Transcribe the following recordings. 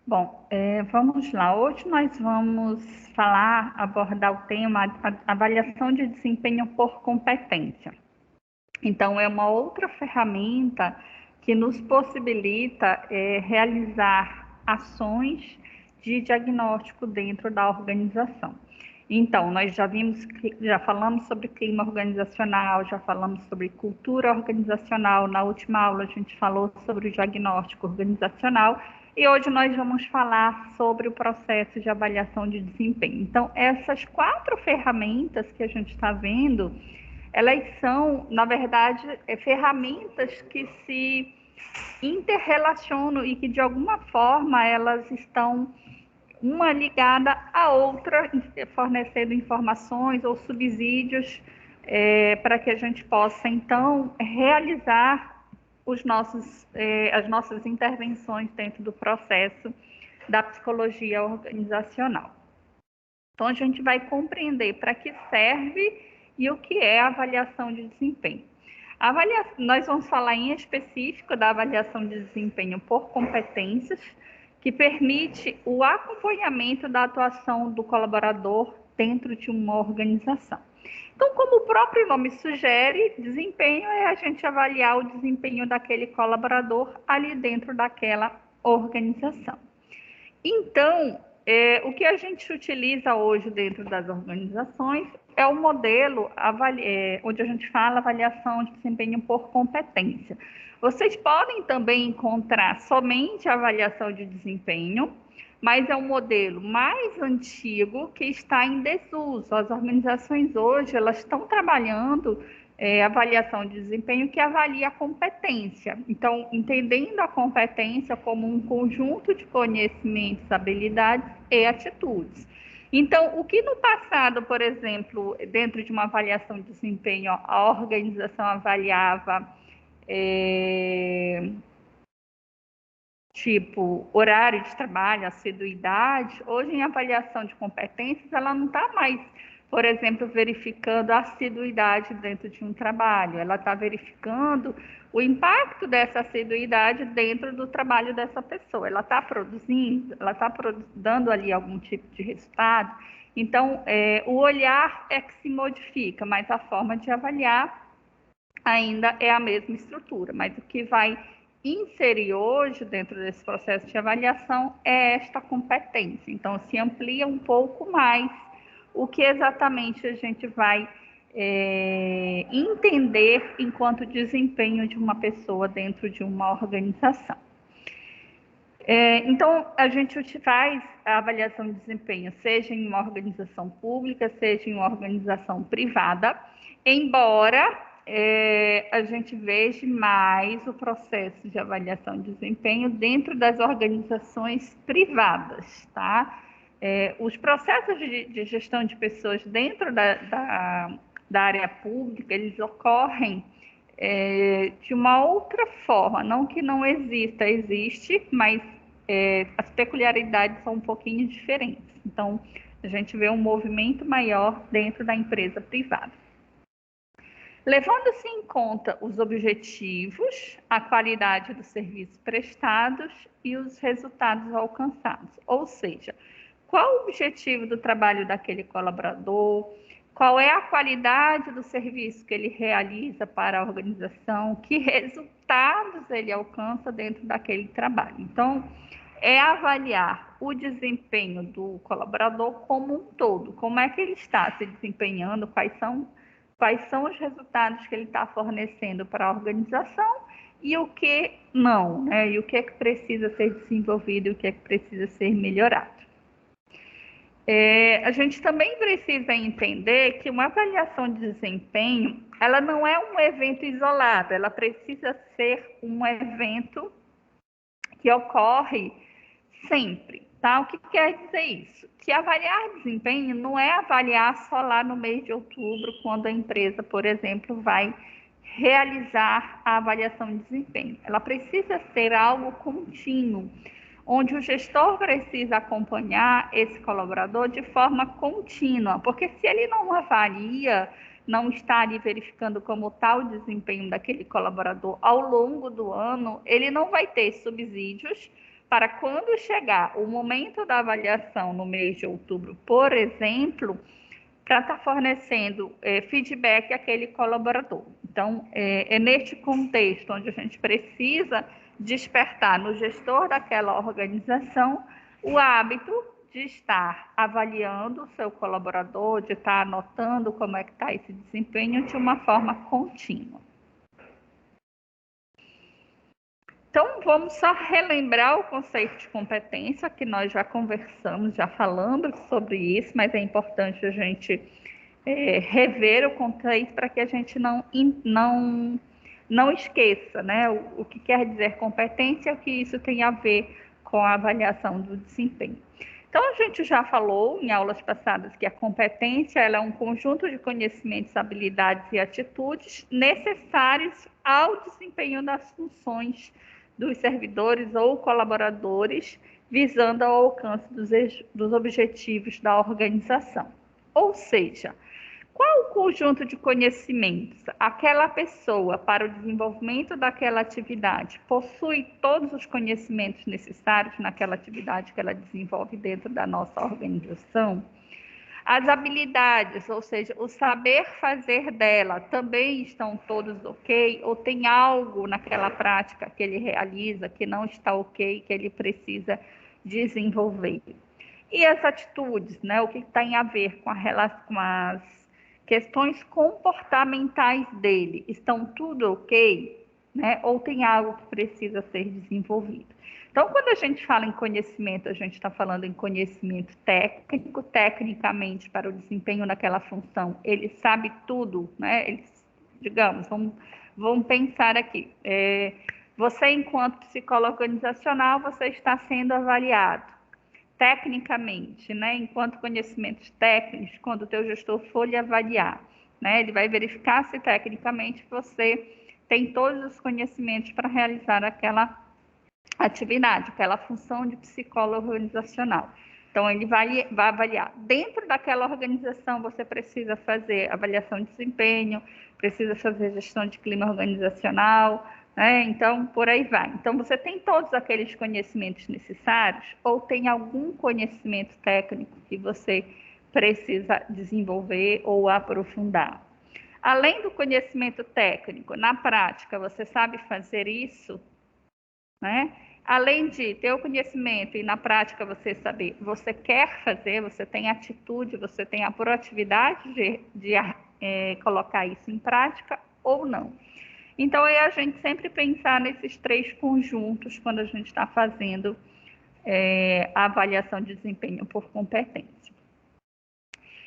Bom, vamos lá. Hoje nós vamos abordar o tema avaliação de desempenho por competência. Então, é uma outra ferramenta que nos possibilita realizar ações de diagnóstico dentro da organização. Então, nós já falamos sobre clima organizacional, já falamos sobre cultura organizacional. Na última aula a gente falou sobre o diagnóstico organizacional e hoje nós vamos falar sobre o processo de avaliação de desempenho. Então, essas 4 ferramentas que a gente está vendo, elas são, na verdade, ferramentas que se interrelacionam e que, de alguma forma, elas estão uma ligada à outra, fornecendo informações ou subsídios para que a gente possa, então, realizar as nossas intervenções dentro do processo da psicologia organizacional. Então, a gente vai compreender para que serve e o que é a avaliação de desempenho. Nós vamos falar em específico da avaliação de desempenho por competências, que permite o acompanhamento da atuação do colaborador dentro de uma organização. Então, como o próprio nome sugere, desempenho é a gente avaliar o desempenho daquele colaborador ali dentro daquela organização. Então, o que a gente utiliza hoje dentro das organizações é o modelo onde a gente fala avaliação de desempenho por competência. Vocês podem também encontrar somente a avaliação de desempenho, mas é um modelo mais antigo que está em desuso. As organizações hoje elas estão trabalhando avaliação de desempenho que avalia a competência. Então, entendendo a competência como um conjunto de conhecimentos, habilidades e atitudes. Então, o que no passado, por exemplo, dentro de uma avaliação de desempenho, a organização avaliava tipo horário de trabalho, assiduidade, hoje em avaliação de competências, ela não está mais, por exemplo, verificando a assiduidade dentro de um trabalho, ela está verificando o impacto dessa assiduidade dentro do trabalho dessa pessoa, ela está produzindo, ela está dando ali algum tipo de resultado. Então, o olhar é que se modifica, mas a forma de avaliar ainda é a mesma estrutura, mas o que vai inserir hoje dentro desse processo de avaliação é esta competência. Então, se amplia um pouco mais o que exatamente a gente vai entender enquanto desempenho de uma pessoa dentro de uma organização. Então, a gente faz a avaliação de desempenho, seja em uma organização pública, seja em uma organização privada, embora a gente veja mais o processo de avaliação de desempenho dentro das organizações privadas, tá? Os processos de gestão de pessoas dentro da área pública, eles ocorrem de uma outra forma, não que não exista, existe, mas as peculiaridades são um pouquinho diferentes. Então, a gente vê um movimento maior dentro da empresa privada. Levando-se em conta os objetivos, a qualidade dos serviços prestados e os resultados alcançados. Ou seja, qual o objetivo do trabalho daquele colaborador, qual é a qualidade do serviço que ele realiza para a organização, que resultados ele alcança dentro daquele trabalho. Então, é avaliar o desempenho do colaborador como um todo, como é que ele está se desempenhando, quais são os resultados que ele está fornecendo para a organização e o que não, né? E o que é que precisa ser desenvolvido e o que é que precisa ser melhorado. A gente também precisa entender que uma avaliação de desempenho, ela não é um evento isolado, ela precisa ser um evento que ocorre sempre, tá? O que quer dizer isso? Que avaliar desempenho não é avaliar só lá no mês de outubro, quando a empresa, por exemplo, vai realizar a avaliação de desempenho. Ela precisa ser algo contínuo, onde o gestor precisa acompanhar esse colaborador de forma contínua, porque se ele não avalia, não está ali verificando como está o desempenho daquele colaborador ao longo do ano, ele não vai ter subsídios para quando chegar o momento da avaliação no mês de outubro, por exemplo, para estar fornecendo feedback àquele colaborador. Então, é neste contexto onde a gente precisa despertar no gestor daquela organização o hábito de estar avaliando o seu colaborador, de estar anotando como é que está esse desempenho de uma forma contínua. Então, vamos só relembrar o conceito de competência, que nós já conversamos, já falamos sobre isso, mas é importante a gente rever o conceito para que a gente não esqueça, né, o que quer dizer competência, o que isso tem a ver com a avaliação do desempenho. Então, a gente já falou em aulas passadas que a competência ela é um conjunto de conhecimentos, habilidades e atitudes necessários ao desempenho das funções dos servidores ou colaboradores, visando ao alcance dos objetivos da organização. Ou seja, qual o conjunto de conhecimentos aquela pessoa para o desenvolvimento daquela atividade possui todos os conhecimentos necessários naquela atividade que ela desenvolve dentro da nossa organização? As habilidades, ou seja, o saber fazer dela, também estão todos ok? Ou tem algo naquela prática que ele realiza que não está ok, que ele precisa desenvolver? E as atitudes, né? O que tem a ver com as questões comportamentais dele? Estão tudo ok? Né? Ou tem algo que precisa ser desenvolvido? Então, quando a gente fala em conhecimento, a gente está falando em conhecimento técnico, tecnicamente, para o desempenho daquela função. Ele sabe tudo, né? Digamos, vamos pensar aqui. Você, enquanto psicólogo organizacional, você está sendo avaliado tecnicamente, né? Enquanto conhecimentos técnicos, quando o teu gestor for lhe avaliar, né? Ele vai verificar se tecnicamente você tem todos os conhecimentos para realizar aquela atividade, aquela função de psicólogo organizacional. Então, ele vai avaliar. Dentro daquela organização, você precisa fazer avaliação de desempenho, precisa fazer gestão de clima organizacional, né? Então, por aí vai. Então, você tem todos aqueles conhecimentos necessários ou tem algum conhecimento técnico que você precisa desenvolver ou aprofundar? Além do conhecimento técnico, na prática, você sabe fazer isso? Né? Além de ter o conhecimento e na prática você saber, você quer fazer, você tem atitude, você tem a proatividade de colocar isso em prática ou não. Então, é a gente sempre pensar nesses três conjuntos quando a gente está fazendo a avaliação de desempenho por competência.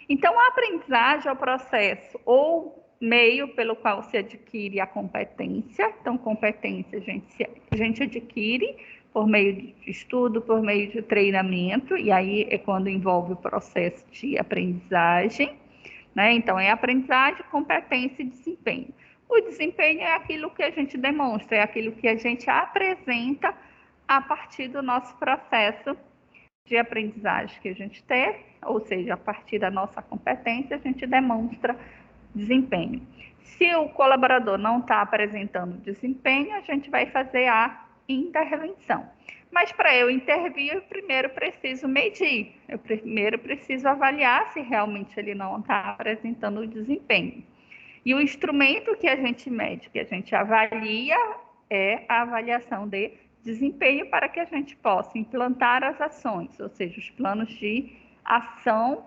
Então, a aprendizagem é o processo ou meio pelo qual se adquire a competência. Então, competência a gente adquire por meio de estudo, por meio de treinamento, e aí é quando envolve o processo de aprendizagem, né? Então, é aprendizagem, competência e desempenho. O desempenho é aquilo que a gente demonstra, é aquilo que a gente apresenta a partir do nosso processo de aprendizagem que a gente teve, ou seja, a partir da nossa competência, a gente demonstra desempenho. Se o colaborador não está apresentando desempenho, a gente vai fazer a intervenção. Mas para eu intervir, eu primeiro preciso medir, eu primeiro preciso avaliar se realmente ele não está apresentando o desempenho. E o instrumento que a gente mede, que a gente avalia, é a avaliação de desempenho para que a gente possa implantar as ações, ou seja, os planos de ação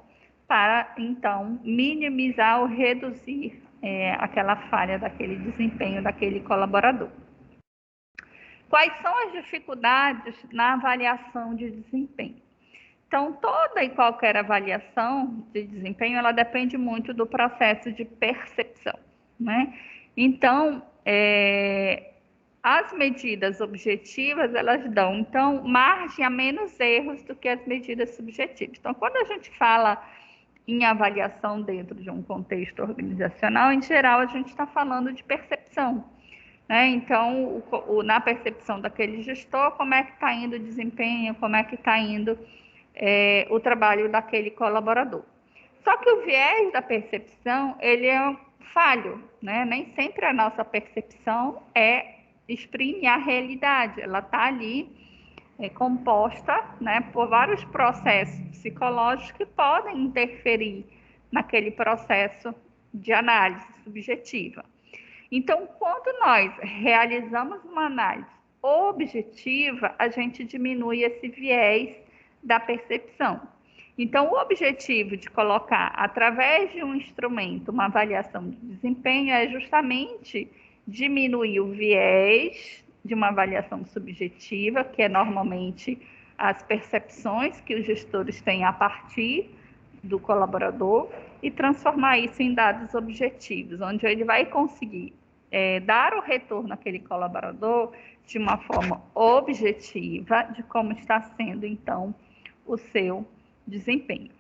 para, então, minimizar ou reduzir aquela falha daquele desempenho daquele colaborador. Quais são as dificuldades na avaliação de desempenho? Então, toda e qualquer avaliação de desempenho, ela depende muito do processo de percepção, né? Então, as medidas objetivas, elas dão, então, margem a menos erros do que as medidas subjetivas. Então, quando a gente fala em avaliação dentro de um contexto organizacional, em geral, a gente está falando de percepção, né? Então, na percepção daquele gestor, como é que está indo o desempenho, como é que está indo o trabalho daquele colaborador. Só que o viés da percepção, ele é falho, né? Nem sempre a nossa percepção exprime a realidade, ela está ali composta, né, por vários processos psicológicos que podem interferir naquele processo de análise subjetiva. Então, quando nós realizamos uma análise objetiva, a gente diminui esse viés da percepção. Então, o objetivo de colocar, através de um instrumento, uma avaliação de desempenho é justamente diminuir o viés de uma avaliação subjetiva, que é normalmente as percepções que os gestores têm a partir do colaborador, e transformar isso em dados objetivos, onde ele vai conseguir dar o retorno àquele colaborador de uma forma objetiva de como está sendo, então, o seu desempenho.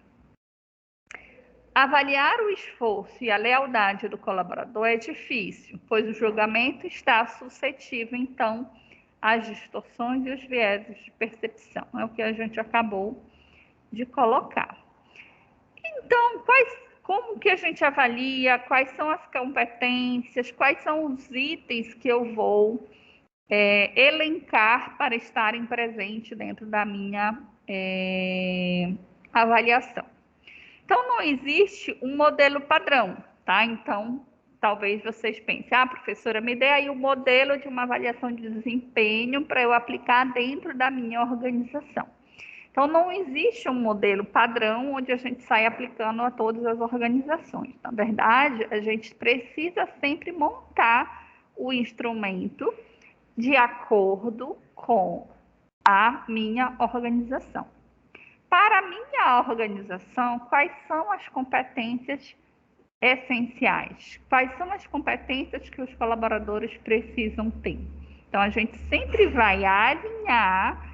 Avaliar o esforço e a lealdade do colaborador é difícil, pois o julgamento está suscetível, então, às distorções e os vieses de percepção. É o que a gente acabou de colocar. Então, como que a gente avalia, quais são as competências, quais são os itens que eu vou elencar para estarem presentes dentro da minha avaliação. Então, não existe um modelo padrão, tá? Então, talvez vocês pensem, professora, me dê aí o modelo de uma avaliação de desempenho para eu aplicar dentro da minha organização. Então, não existe um modelo padrão onde a gente sai aplicando a todas as organizações. Na verdade, a gente precisa sempre montar o instrumento de acordo com a minha organização. Para a minha organização, quais são as competências essenciais? Quais são as competências que os colaboradores precisam ter? Então, a gente sempre vai alinhar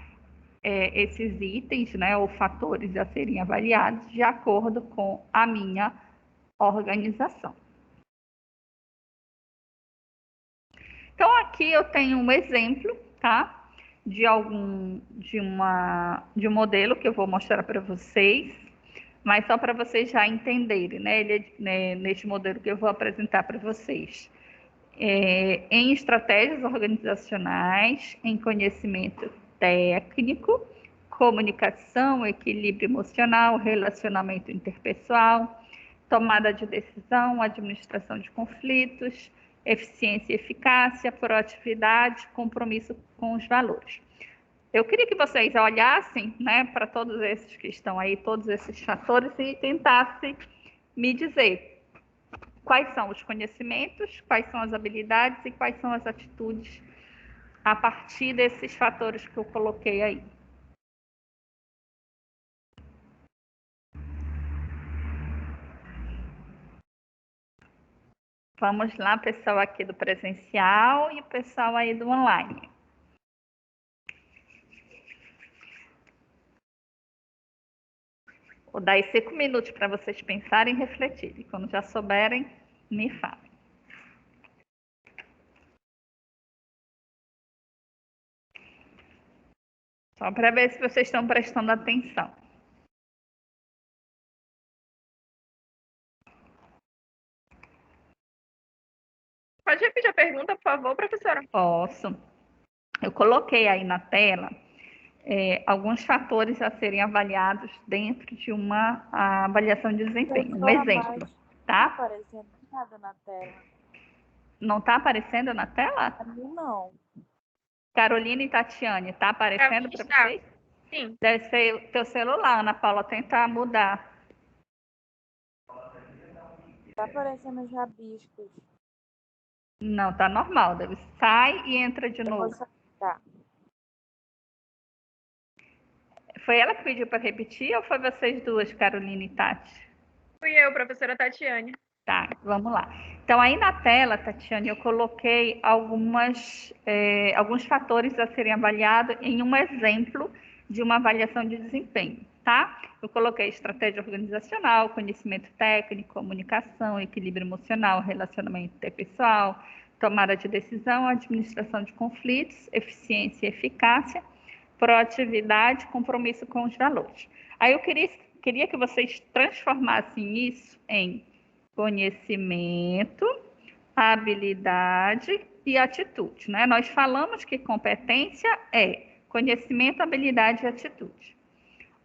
esses itens, né, ou fatores a serem avaliados de acordo com a minha organização. Então, aqui eu tenho um exemplo, tá? De um modelo que eu vou mostrar para vocês, mas só para vocês já entenderem, né? Neste modelo que eu vou apresentar para vocês. Em estratégias organizacionais, em conhecimento técnico, comunicação, equilíbrio emocional, relacionamento interpessoal, tomada de decisão, administração de conflitos, eficiência e eficácia, proatividade, compromisso com os valores. Eu queria que vocês olhassem, né, para todos esses que estão aí, todos esses fatores, e tentassem me dizer quais são os conhecimentos, quais são as habilidades e quais são as atitudes a partir desses fatores que eu coloquei aí. Vamos lá, pessoal aqui do presencial e o pessoal aí do online. Vou dar aí 5 minutos para vocês pensarem e refletirem. Quando já souberem, me falem. Só para ver se vocês estão prestando atenção. Pode repetir a pergunta, por favor, professora? Posso. Eu coloquei aí na tela alguns fatores a serem avaliados dentro de uma avaliação de desempenho. Um exemplo, tá? Não está aparecendo nada na tela. Não está aparecendo na tela? Para mim, não. Carolina e Tatiane, está aparecendo para vocês? Sim. Deve ser o teu celular, Ana Paula, tenta mudar. Está aparecendo os rabiscos. Não, tá normal. Sai e entra de novo. Tá. Foi ela que pediu para repetir ou foi vocês duas, Carolina e Tati? Fui eu, professora Tatiane. Tá, vamos lá. Então, aí na tela, Tatiane, eu coloquei alguns fatores a serem avaliados em um exemplo de uma avaliação de desempenho, tá? Eu coloquei estratégia organizacional, conhecimento técnico, comunicação, equilíbrio emocional, relacionamento interpessoal, tomada de decisão, administração de conflitos, eficiência e eficácia, proatividade, compromisso com os valores. Aí eu queria que vocês transformassem isso em conhecimento, habilidade e atitude, né? Nós falamos que competência é Conhecimento, habilidade e atitude.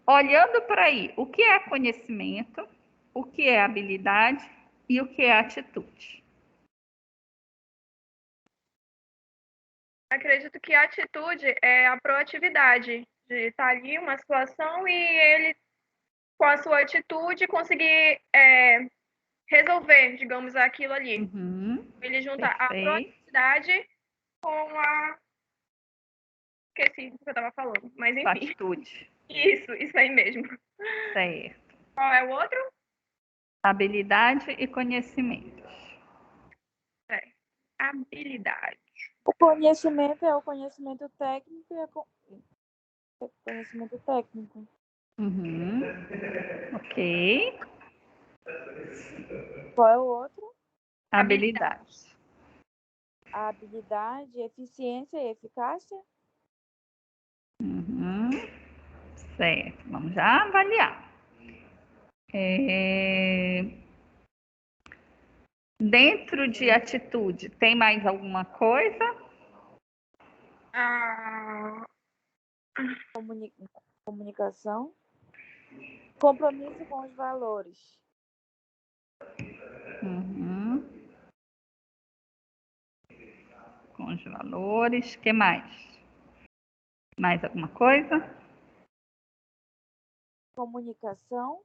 Olhando para aí, o que é conhecimento, o que é habilidade e o que é atitude? Acredito que a atitude é a proatividade de estar ali uma situação e ele, com a sua atitude, conseguir resolver, digamos, aquilo ali. Uhum, Ele junta a perfeito. proatividade com a... Esqueci o que eu estava falando, mas enfim. Atitude. Isso aí mesmo. Certo. Qual é o outro? Habilidade e conhecimento. Habilidade. O conhecimento é o conhecimento técnico e conhecimento técnico. Uhum. Ok. Qual é o outro? Habilidade. A habilidade, eficiência e eficácia. Uhum. Certo. Vamos já avaliar. Dentro de atitude, tem mais alguma coisa? Ah, Comunicação. Compromisso com os valores. Uhum. Com os valores. O que mais? Mais alguma coisa? Comunicação.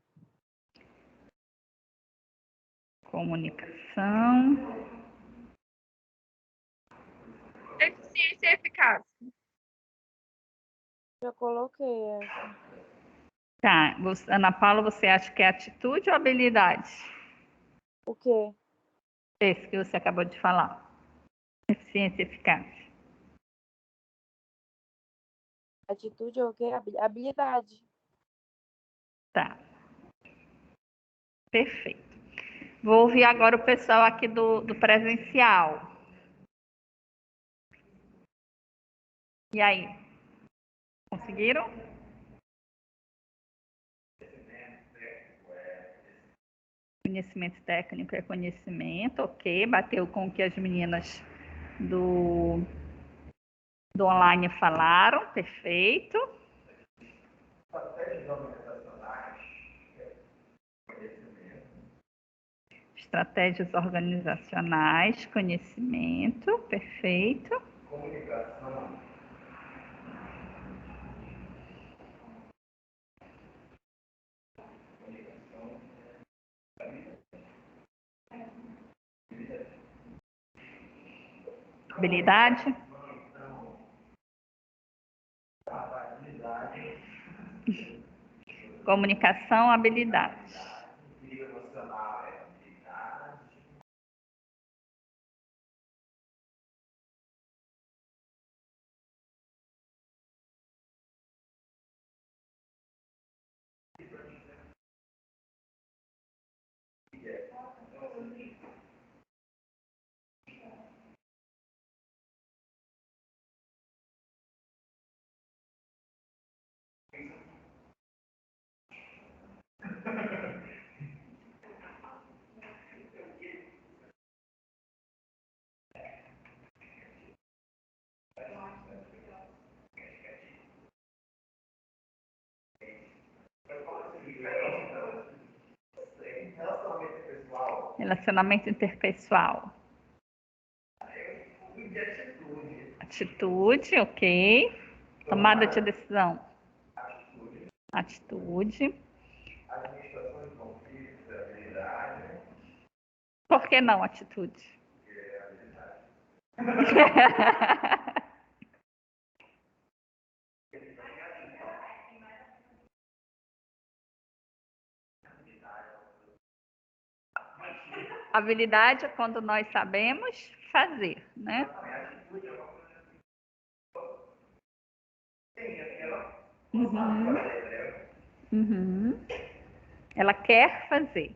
Comunicação. eficiência e eficácia. Já coloquei essa. Tá. Ana Paula, você acha que é atitude ou habilidade? O quê? Esse que você acabou de falar. Eficiência e eficácia. Atitude é o quê? Habilidade. Tá. Perfeito. Vou ouvir agora o pessoal aqui do presencial. E aí? Conseguiram? Conhecimento técnico é conhecimento, ok. Bateu com o que as meninas do, do online falaram, perfeito. Estratégias organizacionais, conhecimento, perfeito. Habilidade. Comunicação, habilidade. Relacionamento interpessoal. Atitude, ok. Tomada de decisão. Atitude. Por que não atitude? Habilidade é quando nós sabemos fazer, né? Uhum. Uhum. Ela quer fazer.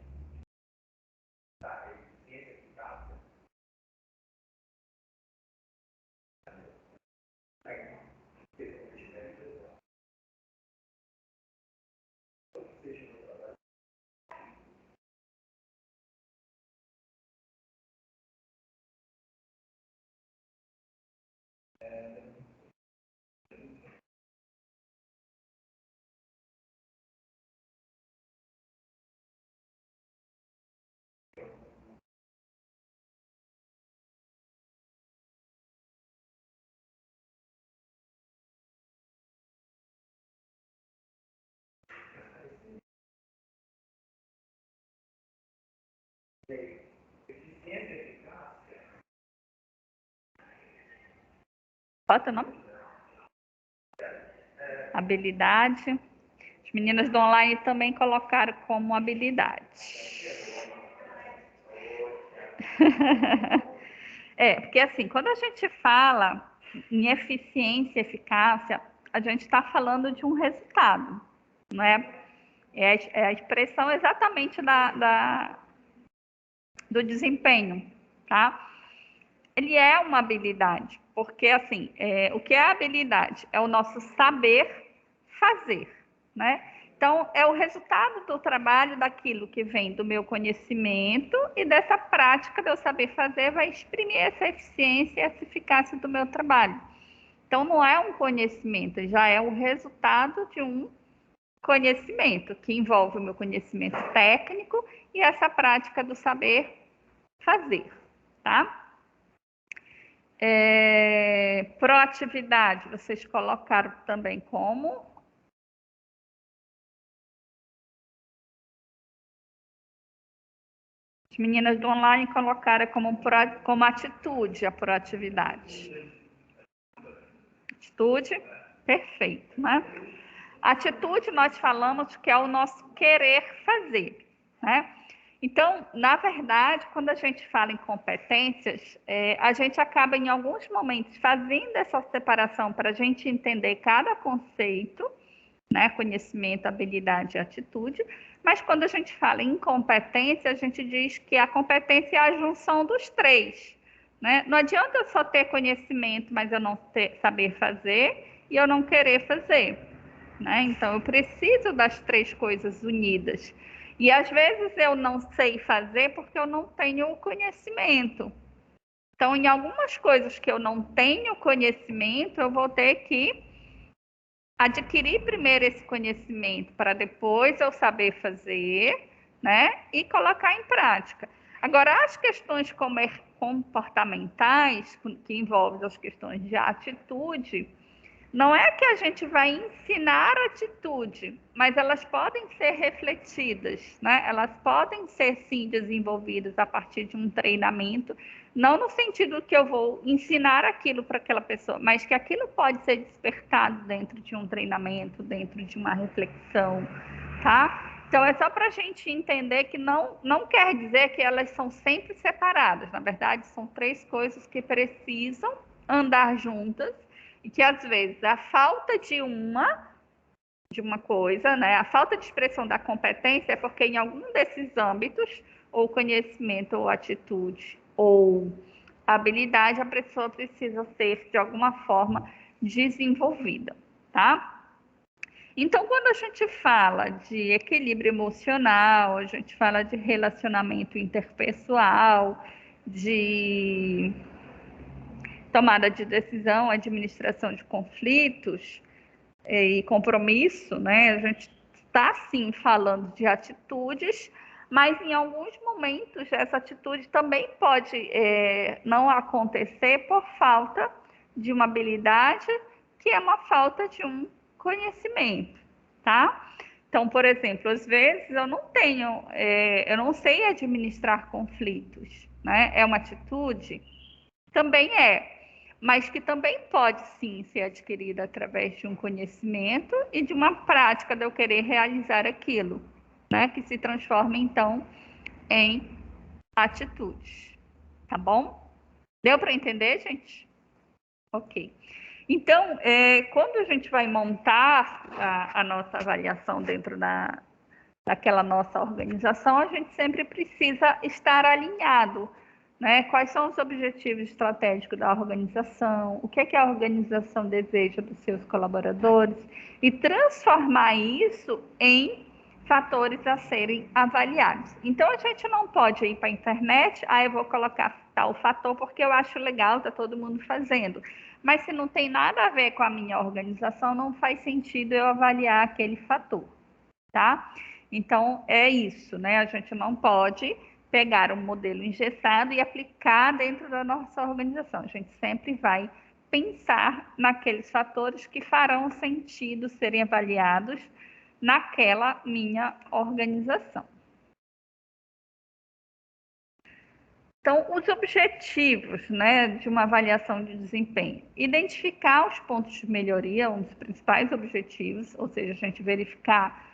Bota o nome? Habilidade. As meninas do online também colocaram como habilidade. Porque assim, quando a gente fala em eficiência e eficácia, a gente está falando de um resultado, não é? É a expressão exatamente do desempenho, tá? Ele é uma habilidade, porque assim, o que é a habilidade? É o nosso saber fazer, né? Então, é o resultado do trabalho daquilo que vem do meu conhecimento e dessa prática de eu saber fazer vai exprimir essa eficiência e essa eficácia do meu trabalho. Então, não é um conhecimento, já é o resultado de um conhecimento, que envolve o meu conhecimento técnico e essa prática do saber fazer, tá? Proatividade, vocês colocaram também como? As meninas do online colocaram como atitude a proatividade. Atitude, perfeito, né? Atitude, nós falamos que é o nosso querer fazer, né? Então, na verdade, quando a gente fala em competências, a gente acaba, em alguns momentos, fazendo essa separação para a gente entender cada conceito, né? Conhecimento, habilidade e atitude. Mas quando a gente fala em competência, a gente diz que a competência é a junção dos três, né? Não adianta eu só ter conhecimento, mas eu não saber fazer e eu não querer fazer, né? Então, eu preciso das três coisas unidas. E às vezes eu não sei fazer porque eu não tenho conhecimento. Então, em algumas coisas que eu não tenho conhecimento, eu vou ter que adquirir primeiro esse conhecimento para depois eu saber fazer, né? E colocar em prática. Agora, as questões comportamentais, que envolvem as questões de atitude, não é que a gente vai ensinar atitude, mas elas podem ser refletidas, né? Elas podem ser, sim, desenvolvidas a partir de um treinamento, não no sentido que eu vou ensinar aquilo para aquela pessoa, mas que aquilo pode ser despertado dentro de um treinamento, dentro de uma reflexão, tá? Então, é só para a gente entender que não quer dizer que elas são sempre separadas. Na verdade, são três coisas que precisam andar juntas e que, às vezes, a falta de uma coisa, né? A falta de expressão da competência é porque em algum desses âmbitos, ou conhecimento, ou atitude, ou habilidade, a pessoa precisa ser, de alguma forma, desenvolvida, tá? Então, quando a gente fala de equilíbrio emocional, a gente fala de relacionamento interpessoal, de tomada de decisão, administração de conflitos e compromisso, né? A gente está sim falando de atitudes, mas em alguns momentos essa atitude também pode não acontecer por falta de uma habilidade, que é uma falta de um conhecimento, tá? Então, por exemplo, às vezes eu não tenho, eu não sei administrar conflitos, né? É uma atitude? Também mas que também pode sim ser adquirida através de um conhecimento e de uma prática de eu querer realizar aquilo, né? Que se transforma então em atitudes, tá bom? Deu para entender, gente? Ok. Então, quando a gente vai montar a nossa avaliação dentro daquela nossa organização, a gente sempre precisa estar alinhado, né? Quais são os objetivos estratégicos da organização, o que é que a organização deseja dos seus colaboradores e transformar isso em fatores a serem avaliados. Então, a gente não pode ir para a internet, eu vou colocar tal fator porque eu acho legal, está todo mundo fazendo. Mas se não tem nada a ver com a minha organização, não faz sentido eu avaliar aquele fator, tá? Então, é isso, né? A gente não pode pegar um modelo engessado e aplicar dentro da nossa organização. A gente sempre vai pensar naqueles fatores que farão sentido serem avaliados naquela minha organização. Então, os objetivos, né, de uma avaliação de desempenho. Identificar os pontos de melhoria, um dos principais objetivos, ou seja, a gente verificar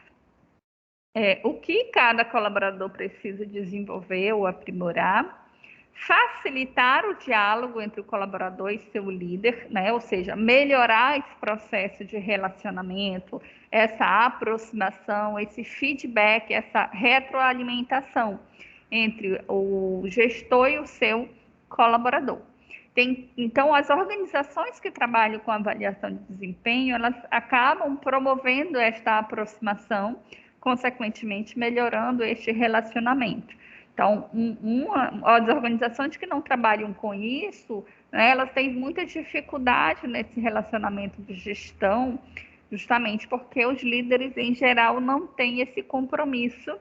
o que cada colaborador precisa desenvolver ou aprimorar. Facilitar o diálogo entre o colaborador e seu líder, né? Ou seja, melhorar esse processo de relacionamento, essa aproximação, esse feedback, essa retroalimentação entre o gestor e o seu colaborador. Então, as organizações que trabalham com avaliação de desempenho, elas acabam promovendo esta aproximação, consequentemente melhorando este relacionamento. Então, as organizações que não trabalham com isso, né, elas têm muita dificuldade nesse relacionamento de gestão, justamente porque os líderes, em geral, não têm esse compromisso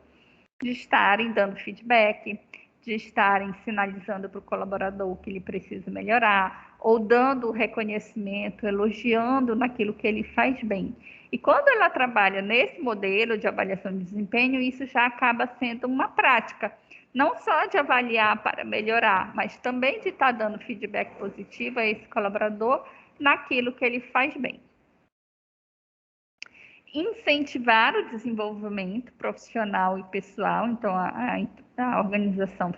de estarem dando feedback, de estarem sinalizando para o colaborador que ele precisa melhorar, ou dando reconhecimento, elogiando naquilo que ele faz bem. E quando ela trabalha nesse modelo de avaliação de desempenho, isso já acaba sendo uma prática, não só de avaliar para melhorar, mas também de estar dando feedback positivo a esse colaborador naquilo que ele faz bem. Incentivar o desenvolvimento profissional e pessoal, então a organização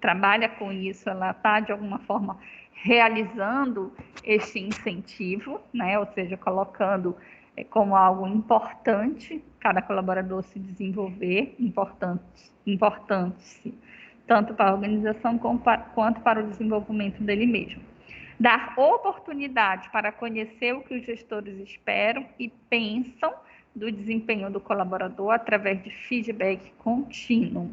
trabalha com isso, ela está de alguma forma realizando este incentivo, né? Ou seja, colocando como algo importante cada colaborador se desenvolver, importante tanto para a organização quanto para o desenvolvimento dele mesmo. Dar oportunidade para conhecer o que os gestores esperam e pensam do desempenho do colaborador através de feedback contínuo.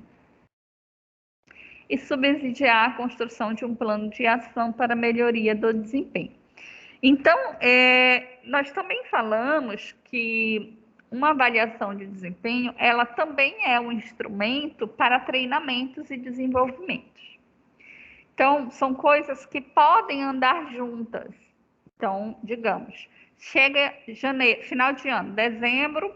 E subsidiar a construção de um plano de ação para a melhoria do desempenho. Então, nós também falamos que uma avaliação de desempenho, ela também é um instrumento para treinamentos e desenvolvimentos. Então, são coisas que podem andar juntas. Então, digamos, chega janeiro, final de ano, dezembro,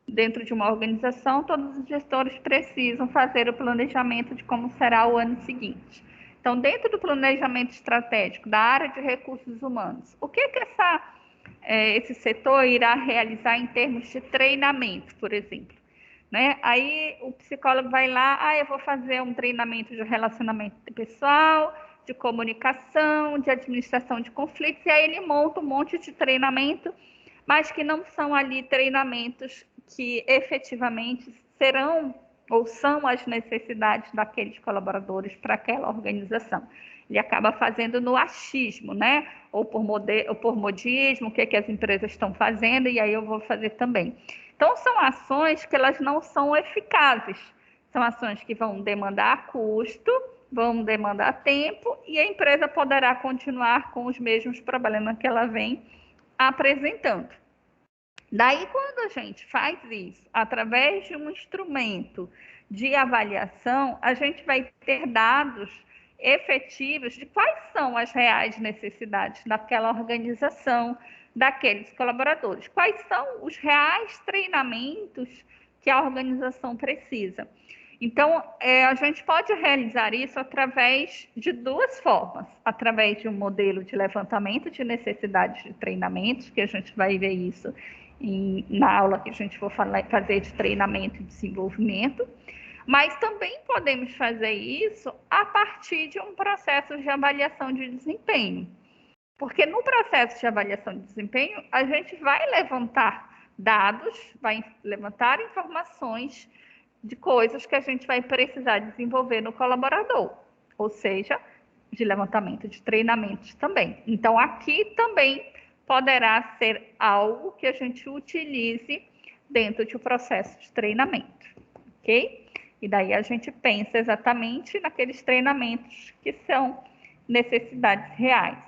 dentro de uma organização, todos os gestores precisam fazer o planejamento de como será o ano seguinte. Então, dentro do planejamento estratégico da área de recursos humanos, o que esse setor irá realizar em termos de treinamento, por exemplo? Né? Aí o psicólogo vai lá, eu vou fazer um treinamento de relacionamento pessoal, de comunicação, de administração de conflitos, e aí ele monta um monte de treinamento, mas que não são ali treinamentos que efetivamente serão ou são as necessidades daqueles colaboradores para aquela organização. Ele acaba fazendo no achismo, né? Ou por modismo, o que as empresas estão fazendo, e aí eu vou fazer também. Então, são ações que elas não são eficazes. São ações que vão demandar custo, vão demandar tempo, e a empresa poderá continuar com os mesmos problemas que ela vem apresentando. Daí, quando a gente faz isso através de um instrumento de avaliação, a gente vai ter dados efetivos de quais são as reais necessidades daquela organização, daqueles colaboradores, quais são os reais treinamentos que a organização precisa. Então, a gente pode realizar isso através de duas formas, através de um modelo de levantamento de necessidades de treinamentos, que a gente vai ver isso na aula que a gente for fazer de treinamento e desenvolvimento, mas também podemos fazer isso a partir de um processo de avaliação de desempenho. Porque no processo de avaliação de desempenho, a gente vai levantar dados, vai levantar informações de coisas que a gente vai precisar desenvolver no colaborador, ou seja, de levantamento de treinamentos também. Então, aqui também poderá ser algo que a gente utilize dentro de um processo de treinamento, ok? E daí a gente pensa exatamente naqueles treinamentos que são necessidades reais.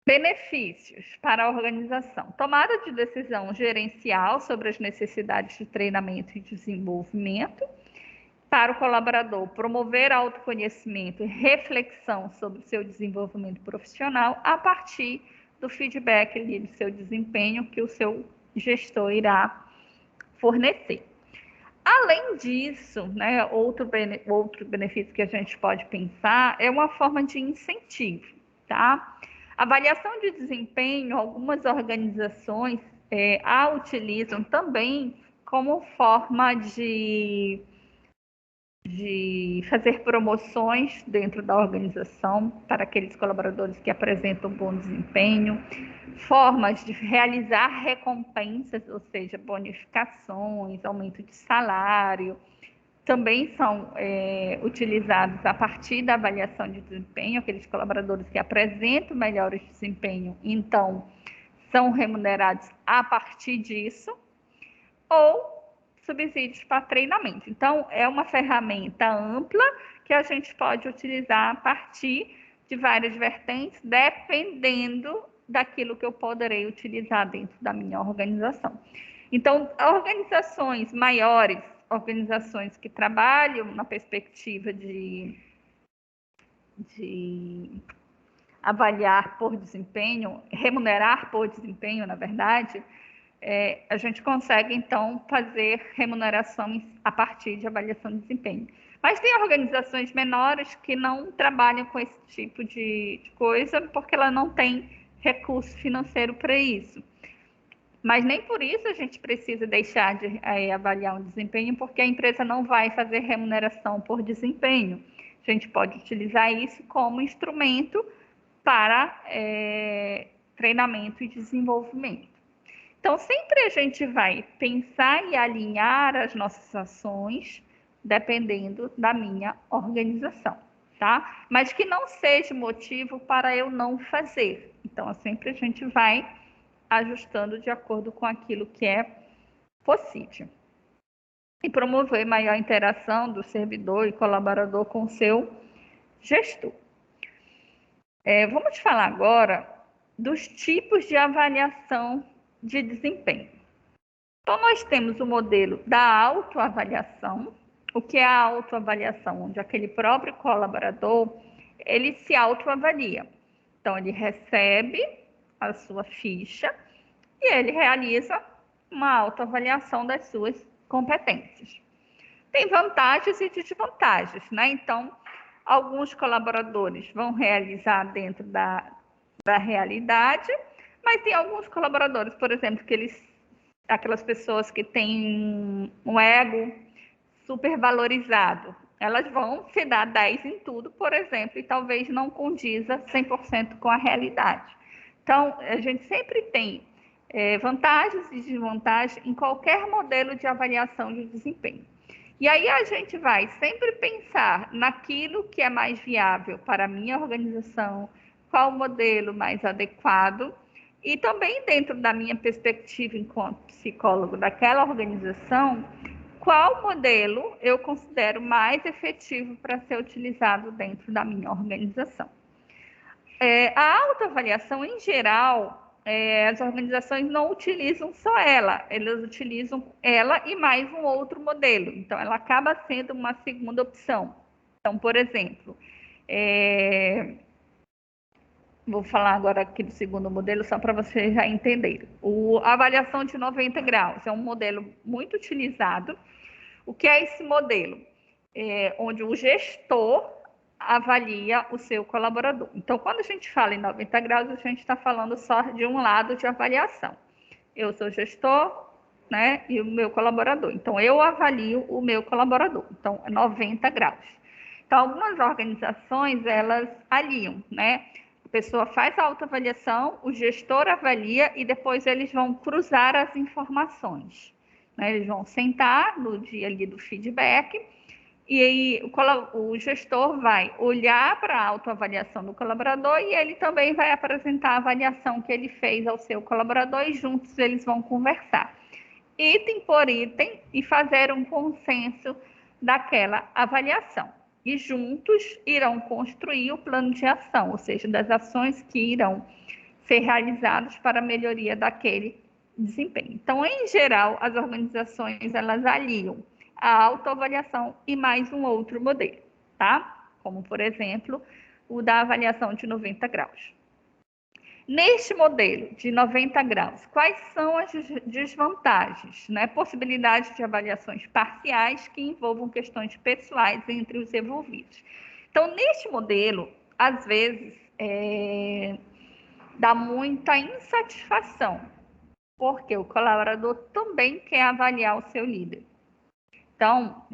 Benefícios para a organização. Tomada de decisão gerencial sobre as necessidades de treinamento e desenvolvimento. Para o colaborador, promover autoconhecimento e reflexão sobre o seu desenvolvimento profissional a partir do feedback ali do seu desempenho que o seu gestor irá fornecer. A Além disso, né, outro benefício que a gente pode pensar é uma forma de incentivo, tá? Avaliação de desempenho, algumas organizações a utilizam também como forma de fazer promoções dentro da organização para aqueles colaboradores que apresentam bom desempenho, formas de realizar recompensas, ou seja, bonificações, aumento de salário, também são utilizados a partir da avaliação de desempenho, aqueles colaboradores que apresentam melhores desempenho, então são remunerados a partir disso, ou subsídios para treinamento. Então, é uma ferramenta ampla que a gente pode utilizar a partir de várias vertentes, dependendo daquilo que eu poderei utilizar dentro da minha organização. Então, organizações maiores, organizações que trabalham na perspectiva de avaliar por desempenho, remunerar por desempenho, na verdade, a gente consegue, então, fazer remunerações a partir de avaliação de desempenho. Mas tem organizações menores que não trabalham com esse tipo de coisa, porque ela não tem recurso financeiro para isso. Mas nem por isso a gente precisa deixar de avaliar um desempenho, porque a empresa não vai fazer remuneração por desempenho. A gente pode utilizar isso como instrumento para treinamento e desenvolvimento. Então, sempre a gente vai pensar e alinhar as nossas ações dependendo da minha organização, tá? Mas que não seja motivo para eu não fazer. Então, sempre a gente vai ajustando de acordo com aquilo que é possível. E promover maior interação do servidor e colaborador com o seu gestor. Vamos falar agora dos tipos de avaliação de desempenho. Então, nós temos o modelo da autoavaliação. O que é a autoavaliação? Onde aquele próprio colaborador, ele se autoavalia. Então, ele recebe a sua ficha e ele realiza uma autoavaliação das suas competências. Tem vantagens e desvantagens, né? Então, alguns colaboradores vão realizar dentro da realidade, mas tem alguns colaboradores, por exemplo, aquelas pessoas que têm um ego super valorizado, elas vão se dar 10 em tudo, por exemplo, e talvez não condiza 100% com a realidade. Então, a gente sempre tem vantagens e desvantagens em qualquer modelo de avaliação de desempenho. E aí a gente vai sempre pensar naquilo que é mais viável para a minha organização, qual o modelo mais adequado, e também dentro da minha perspectiva enquanto psicólogo daquela organização, qual modelo eu considero mais efetivo para ser utilizado dentro da minha organização. A autoavaliação, em geral, as organizações não utilizam só ela, elas utilizam ela e mais um outro modelo. Então, ela acaba sendo uma segunda opção. Então, por exemplo, vou falar agora aqui do segundo modelo, só para vocês já entenderem. A avaliação de 90 graus é um modelo muito utilizado. O que é esse modelo? Onde o gestor avalia o seu colaborador. Então, quando a gente fala em 90 graus, a gente está falando só de um lado de avaliação. Eu sou gestor, né, e o meu colaborador. Então, eu avalio o meu colaborador. Então, é 90 graus. Então, algumas organizações, elas aliam, né? A pessoa faz a autoavaliação, o gestor avalia e depois eles vão cruzar as informações. Né? Eles vão sentar no dia ali do feedback e aí o gestor vai olhar para a autoavaliação do colaborador e ele também vai apresentar a avaliação que ele fez ao seu colaborador e juntos eles vão conversar, item por item, e fazer um consenso daquela avaliação. E juntos irão construir o plano de ação, ou seja, das ações que irão ser realizadas para a melhoria daquele desempenho. Então, em geral, as organizações, elas aliam a autoavaliação e mais um outro modelo, tá? Como, por exemplo, o da avaliação de 90 graus. Neste modelo de 90 graus, quais são as desvantagens? Né? Possibilidade de avaliações parciais que envolvam questões pessoais entre os envolvidos. Então, neste modelo, às vezes, dá muita insatisfação, porque o colaborador também quer avaliar o seu líder. Então,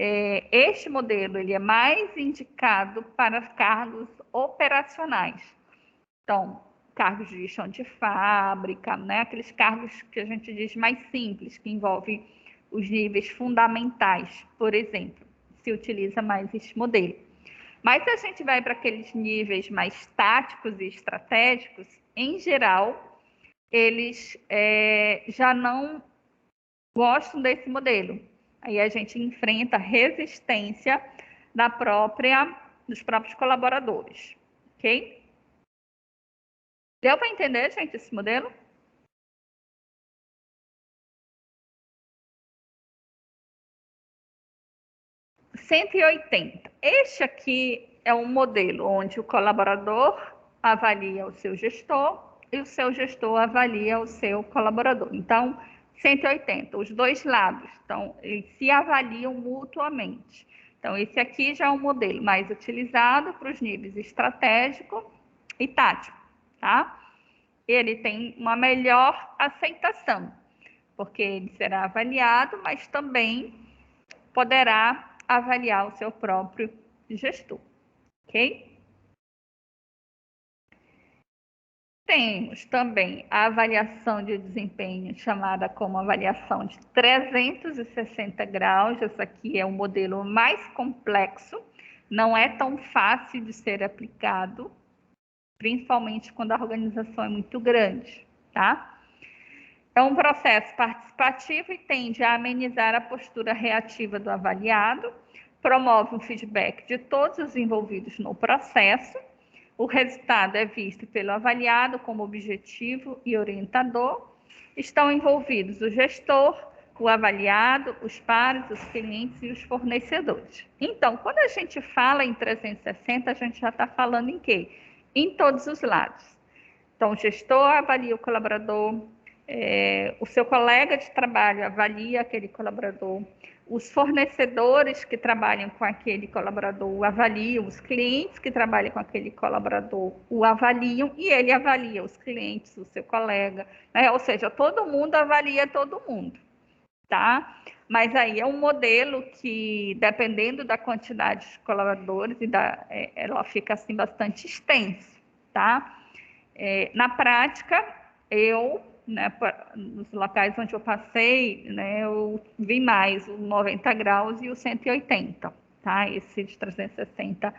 este modelo ele é mais indicado para cargos operacionais. Então, cargos de gestão de fábrica, né? Aqueles cargos que a gente diz mais simples, que envolvem os níveis fundamentais, por exemplo, se utiliza mais este modelo. Mas se a gente vai para aqueles níveis mais táticos e estratégicos, em geral, eles já não gostam desse modelo. Aí a gente enfrenta resistência dos próprios colaboradores, ok? Deu para entender, gente, esse modelo? (180). Este aqui é um modelo onde o colaborador avalia o seu gestor e o seu gestor avalia o seu colaborador. Então, 180, os dois lados. Então, eles se avaliam mutuamente. Então, esse aqui já é um modelo mais utilizado para os níveis estratégico e tático, tá? Ele tem uma melhor aceitação, porque ele será avaliado, mas também poderá avaliar o seu próprio gestor, ok? Temos também a avaliação de desempenho, chamada como avaliação de 360 graus. Essa aqui é um modelo mais complexo, não é tão fácil de ser aplicado, principalmente quando a organização é muito grande, tá? É um processo participativo e tende a amenizar a postura reativa do avaliado, promove um feedback de todos os envolvidos no processo. O resultado é visto pelo avaliado como objetivo e orientador. Estão envolvidos o gestor, o avaliado, os pares, os clientes e os fornecedores. Então, quando a gente fala em 360, a gente já está falando em quê? Em todos os lados. Então, o gestor avalia o colaborador, o seu colega de trabalho avalia aquele colaborador, os fornecedores que trabalham com aquele colaborador o avaliam, os clientes que trabalham com aquele colaborador o avaliam e ele avalia os clientes, o seu colega, né? Ou seja, todo mundo avalia todo mundo, tá? Mas aí é um modelo que, dependendo da quantidade de colaboradores, ela fica assim bastante extensa, tá? Na prática, né, nos locais onde eu passei, né, eu vi mais o 90 graus e o 180, tá? Esse de 360,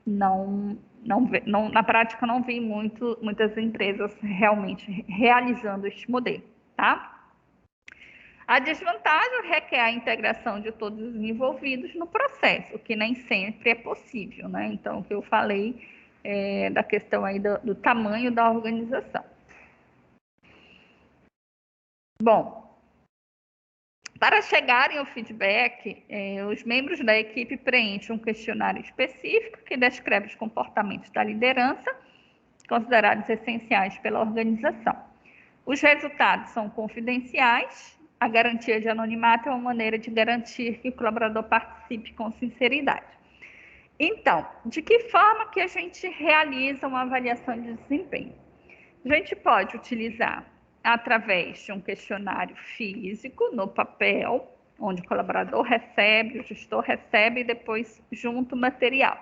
na prática, não vi muitas empresas realmente realizando este modelo, tá? A desvantagem requer a integração de todos os envolvidos no processo, o que nem sempre é possível, né? Então, o que eu falei da questão aí do tamanho da organização. Bom, para chegarem ao feedback, os membros da equipe preenchem um questionário específico que descreve os comportamentos da liderança, considerados essenciais pela organização. Os resultados são confidenciais. A garantia de anonimato é uma maneira de garantir que o colaborador participe com sinceridade. Então, de que forma que a gente realiza uma avaliação de desempenho? A gente pode utilizar através de um questionário físico, no papel, onde o colaborador recebe, o gestor recebe e depois junta o material.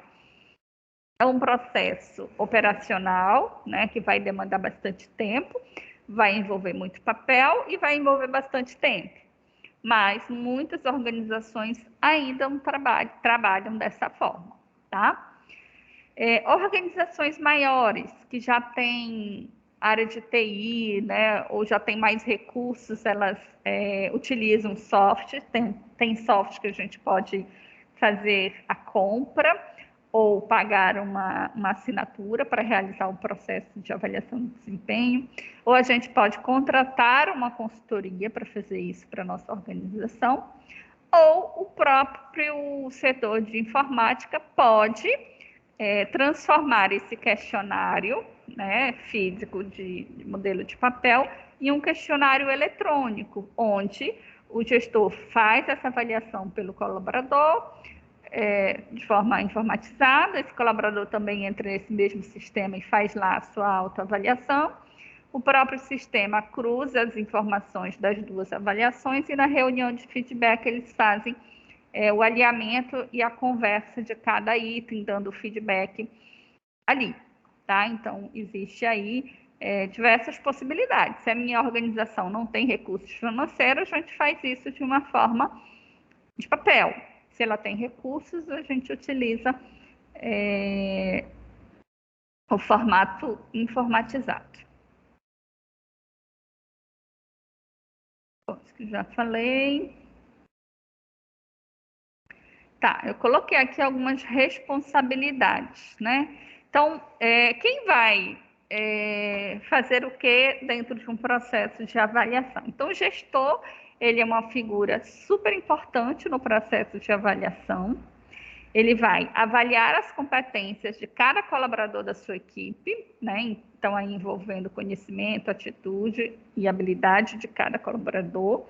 É um processo operacional, né, que vai demandar bastante tempo, vai envolver muito papel e vai envolver bastante tempo. Mas muitas organizações ainda trabalham dessa forma, tá? Organizações maiores, que já têm área de TI, né, ou já tem mais recursos, elas utilizam software, tem software que a gente pode fazer a compra ou pagar uma assinatura para realizar o processo de avaliação de desempenho, ou a gente pode contratar uma consultoria para fazer isso para a nossa organização, ou o próprio setor de informática pode transformar esse questionário, né, físico de modelo de papel e um questionário eletrônico, onde o gestor faz essa avaliação pelo colaborador de forma informatizada. Esse colaborador também entra nesse mesmo sistema e faz lá a sua autoavaliação. O próprio sistema cruza as informações das duas avaliações e na reunião de feedback eles fazem o alinhamento e a conversa de cada item, dando feedback ali, tá? Então, existe aí diversas possibilidades. Se a minha organização não tem recursos financeiros, a gente faz isso de uma forma de papel. Se ela tem recursos, a gente utiliza o formato informatizado. Isso que já falei. Tá, eu coloquei aqui algumas responsabilidades, né? Então, quem vai fazer o que dentro de um processo de avaliação? Então, o gestor, ele é uma figura super importante no processo de avaliação. Ele vai avaliar as competências de cada colaborador da sua equipe, né? Então, aí envolvendo conhecimento, atitude e habilidade de cada colaborador.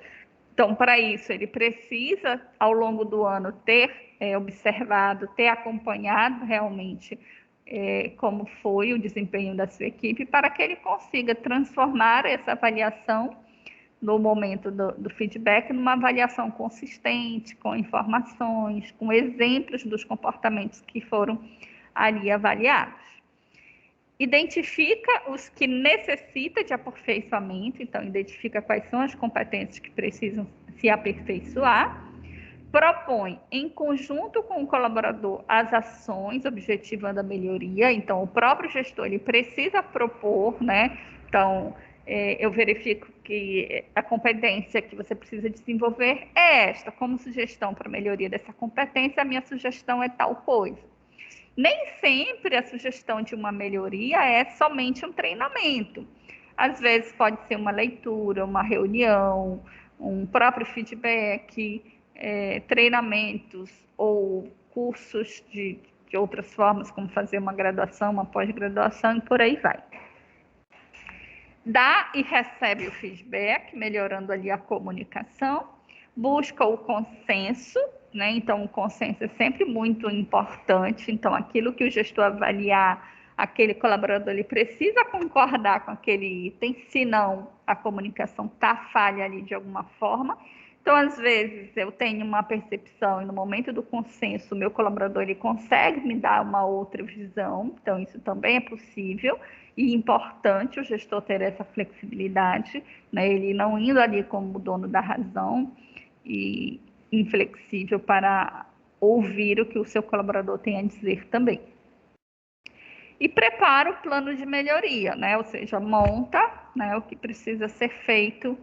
Então, para isso, ele precisa, ao longo do ano, ter observado, ter acompanhado realmente como foi o desempenho da sua equipe, para que ele consiga transformar essa avaliação no momento do feedback numa avaliação consistente, com informações, com exemplos dos comportamentos que foram ali avaliados. Identifica os que necessitam de aperfeiçoamento, então identifica quais são as competências que precisam se aperfeiçoar, propõe em conjunto com o colaborador as ações objetivando a melhoria, então o próprio gestor ele precisa propor, né? Então, eu verifico que a competência que você precisa desenvolver é esta, como sugestão para melhoria dessa competência, a minha sugestão é tal coisa. Nem sempre a sugestão de uma melhoria é somente um treinamento. Às vezes pode ser uma leitura, uma reunião, um próprio feedback, treinamentos ou cursos de outras formas, como fazer uma graduação, uma pós-graduação e por aí vai. Dá e recebe o feedback, melhorando ali a comunicação, busca o consenso, né? Então, o consenso é sempre muito importante. Então, aquilo que o gestor avaliar, aquele colaborador, ele precisa concordar com aquele item, senão a comunicação está falha ali de alguma forma. Então, às vezes, eu tenho uma percepção e no momento do consenso, o meu colaborador ele consegue me dar uma outra visão. Então, isso também é possível e importante o gestor ter essa flexibilidade, né? Ele não indo ali como dono da razão e inflexível para ouvir o que o seu colaborador tem a dizer também. E prepara o plano de melhoria, né? Ou seja, monta, né, o que precisa ser feito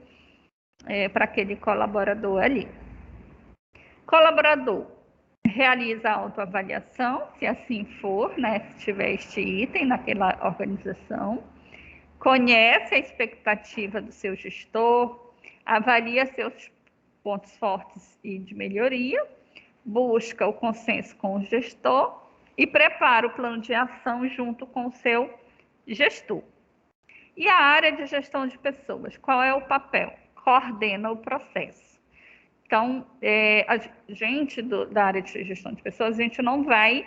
para aquele colaborador ali. Colaborador realiza a autoavaliação, se assim for, né, se tiver este item naquela organização, conhece a expectativa do seu gestor, avalia seus pontos fortes e de melhoria, busca o consenso com o gestor e prepara o plano de ação junto com o seu gestor. E a área de gestão de pessoas, qual é o papel? Coordena o processo. Então, a gente da área de gestão de pessoas, a gente não vai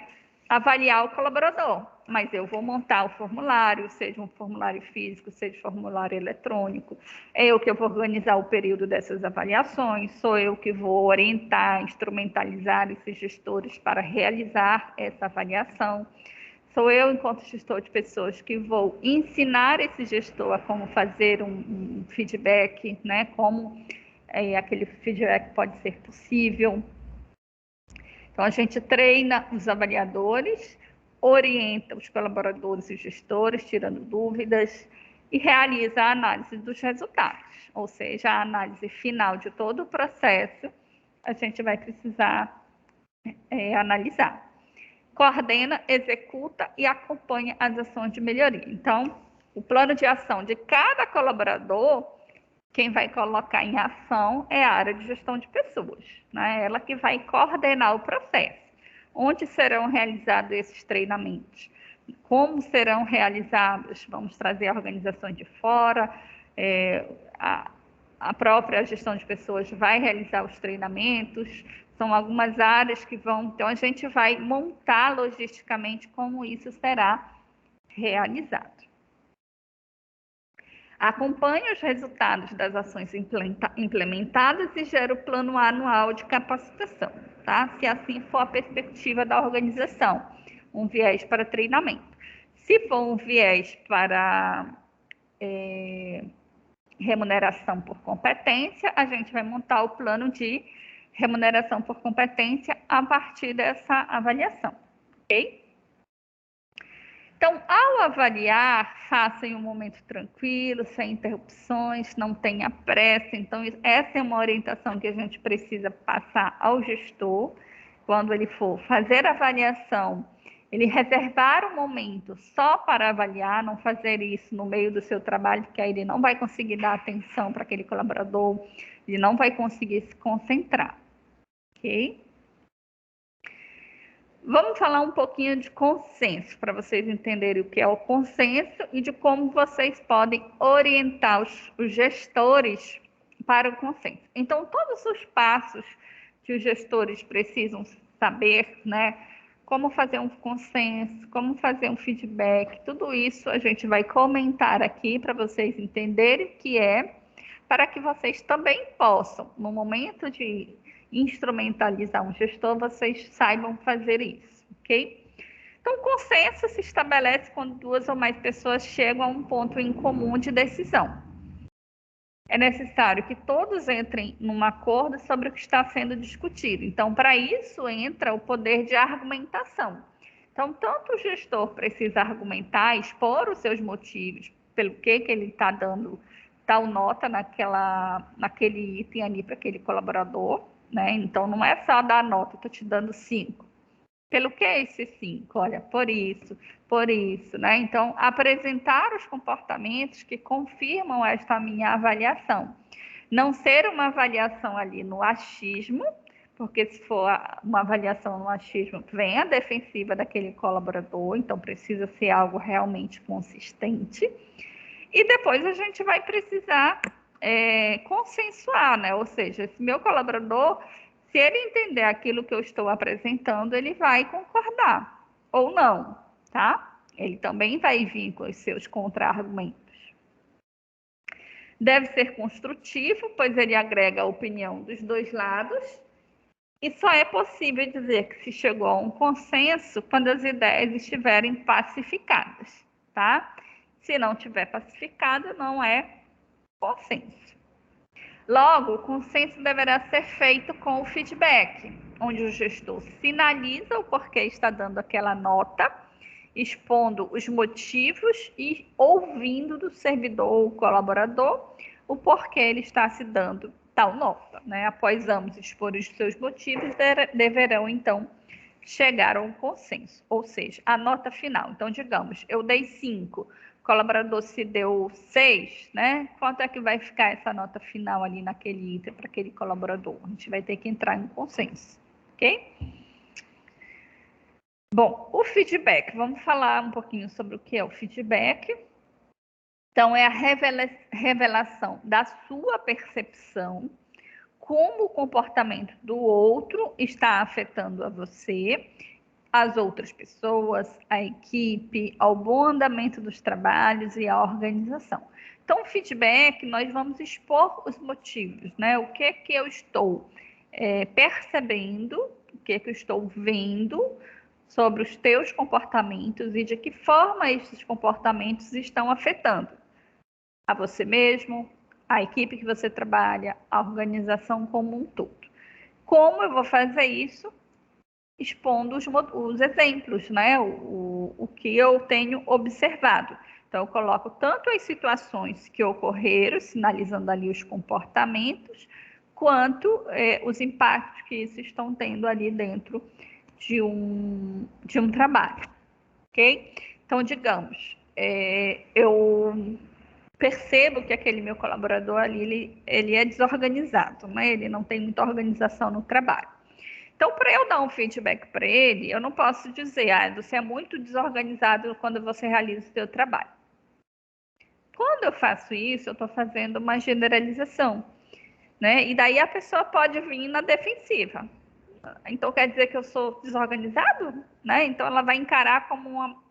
avaliar o colaborador, mas eu vou montar o formulário, seja um formulário físico, seja um formulário eletrônico, é eu que vou organizar o período dessas avaliações, sou eu que vou orientar, instrumentalizar esses gestores para realizar essa avaliação, sou eu, enquanto gestor de pessoas, que vou ensinar esse gestor a como fazer um feedback, né, como aquele feedback pode ser possível. Então, a gente treina os avaliadores, orienta os colaboradores e gestores, tirando dúvidas, e realiza a análise dos resultados, ou seja, a análise final de todo o processo, a gente vai precisar analisar. Coordena, executa e acompanha as ações de melhoria. Então, o plano de ação de cada colaborador, quem vai colocar em ação é a área de gestão de pessoas, né? Ela que vai coordenar o processo. Onde serão realizados esses treinamentos? como serão realizados? Vamos trazer a organização de fora, a própria gestão de pessoas vai realizar os treinamentos, são algumas áreas que vão, então a gente vai montar logisticamente como isso será realizado. Acompanhe os resultados das ações implementadas e gera o plano anual de capacitação, tá? Se assim for a perspectiva da organização, um viés para treinamento. Se for um viés para remuneração por competência, a gente vai montar o plano de remuneração por competência a partir dessa avaliação, ok? Então, ao avaliar, faça em um momento tranquilo, sem interrupções, não tenha pressa. Então, essa é uma orientação que a gente precisa passar ao gestor, quando ele for fazer a avaliação, ele reservar um momento só para avaliar, não fazer isso no meio do seu trabalho, porque aí ele não vai conseguir dar atenção para aquele colaborador, ele não vai conseguir se concentrar, ok? Vamos falar um pouquinho de consenso, para vocês entenderem o que é o consenso e de como vocês podem orientar os gestores para o consenso. Então, todos os passos que os gestores precisam saber, né? Como fazer um consenso, como fazer um feedback, tudo isso a gente vai comentar aqui para vocês entenderem o que é, para que vocês também possam, no momento de instrumentalizar um gestor, vocês saibam fazer isso, ok? Então, o consenso se estabelece quando duas ou mais pessoas chegam a um ponto em comum de decisão. É necessário que todos entrem num acordo sobre o que está sendo discutido. Então, para isso, entra o poder de argumentação. Então, tanto o gestor precisa argumentar, expor os seus motivos, pelo que ele está dando tal nota naquele item ali para aquele colaborador, né? Então, não é só dar nota, estou te dando 5. Pelo que é esse 5? Olha, por isso, né? Então, apresentar os comportamentos que confirmam esta minha avaliação. Não ser uma avaliação ali no achismo, porque se for uma avaliação no achismo, vem a defensiva daquele colaborador, então precisa ser algo realmente consistente. E depois a gente vai precisar consensuar, né? Ou seja, esse meu colaborador, se ele entender aquilo que eu estou apresentando, ele vai concordar ou não, tá? Ele também vai vir com os seus contra-argumentos. Deve ser construtivo, pois ele agrega a opinião dos dois lados. E só é possível dizer que se chegou a um consenso quando as ideias estiverem pacificadas, tá? Se não tiver pacificado, não é consenso. Logo, o consenso deverá ser feito com o feedback, onde o gestor sinaliza o porquê está dando aquela nota, expondo os motivos e ouvindo do servidor ou colaborador o porquê ele está se dando tal nota, né? Após ambos expor os seus motivos, deverão, então, chegar a um consenso, ou seja, a nota final. Então, digamos, eu dei 5, o colaborador se deu 6, né? Quanto é que vai ficar essa nota final ali naquele item para aquele colaborador? A gente vai ter que entrar em consenso, ok? Bom, o feedback, vamos falar um pouquinho sobre o que é o feedback. Então, é a revelação da sua percepção, como o comportamento do outro está afetando a você, as outras pessoas, a equipe, ao bom andamento dos trabalhos e à organização. Então, o feedback, nós vamos expor os motivos, né? O que eu estou percebendo, o que eu estou vendo sobre os teus comportamentos e de que forma esses comportamentos estão afetando a você mesmo, a equipe que você trabalha, a organização como um todo. Como eu vou fazer isso? Expondo os exemplos, né? O que eu tenho observado. Então, eu coloco tanto as situações que ocorreram, sinalizando ali os comportamentos, quanto os impactos que isso estão tendo ali dentro de um trabalho, ok? Então, digamos, eu percebo que aquele meu colaborador ali, ele é desorganizado, né? Ele não tem muita organização no trabalho. Então, para eu dar um feedback para ele, eu não posso dizer, você é muito desorganizado quando você realiza o seu trabalho. Quando eu faço isso, eu estou fazendo uma generalização, né? E daí a pessoa pode vir na defensiva. Então, quer dizer que eu sou desorganizado? Né? Então, ela vai encarar como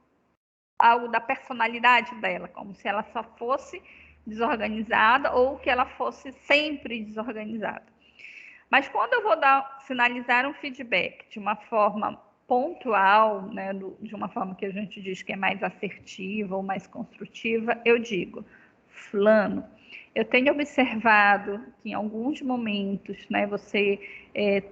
algo da personalidade dela, como se ela só fosse desorganizada ou que ela fosse sempre desorganizada. Mas quando eu vou sinalizar um feedback de uma forma pontual, né, de uma forma que a gente diz que é mais assertiva ou mais construtiva, eu digo, fulano, eu tenho observado que em alguns momentos, né, você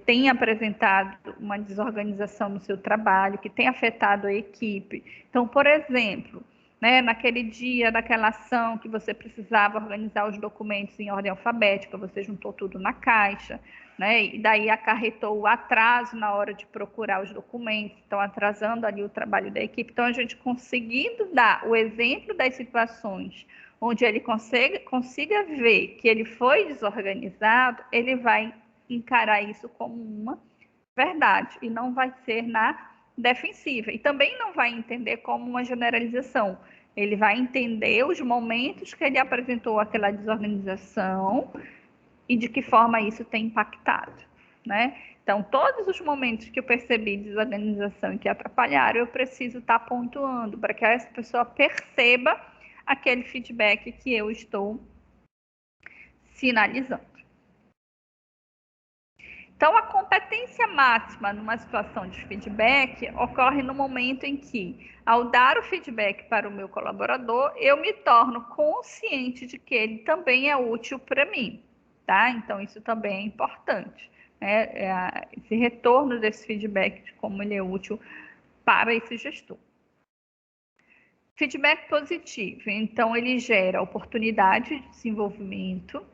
tem apresentado uma desorganização no seu trabalho, que tem afetado a equipe. Então, por exemplo, né, naquele dia daquela ação que você precisava organizar os documentos em ordem alfabética, você juntou tudo na caixa, né, e daí acarretou o atraso na hora de procurar os documentos, então atrasando ali o trabalho da equipe. Então, a gente conseguindo dar o exemplo das situações onde ele consiga ver que ele foi desorganizado, ele vai encarar isso como uma verdade e não vai ser na defensiva. E também não vai entender como uma generalização. Ele vai entender os momentos que ele apresentou aquela desorganização e de que forma isso tem impactado, né? Então, todos os momentos que eu percebi desorganização e que atrapalharam, eu preciso estar pontuando para que essa pessoa perceba aquele feedback que eu estou sinalizando. Então, a competência máxima numa situação de feedback ocorre no momento em que, ao dar o feedback para o meu colaborador, eu me torno consciente de que ele também é útil para mim, tá? Então, isso também é importante, né? Esse retorno desse feedback de como ele é útil para esse gestor. Feedback positivo, então ele gera oportunidade de desenvolvimento,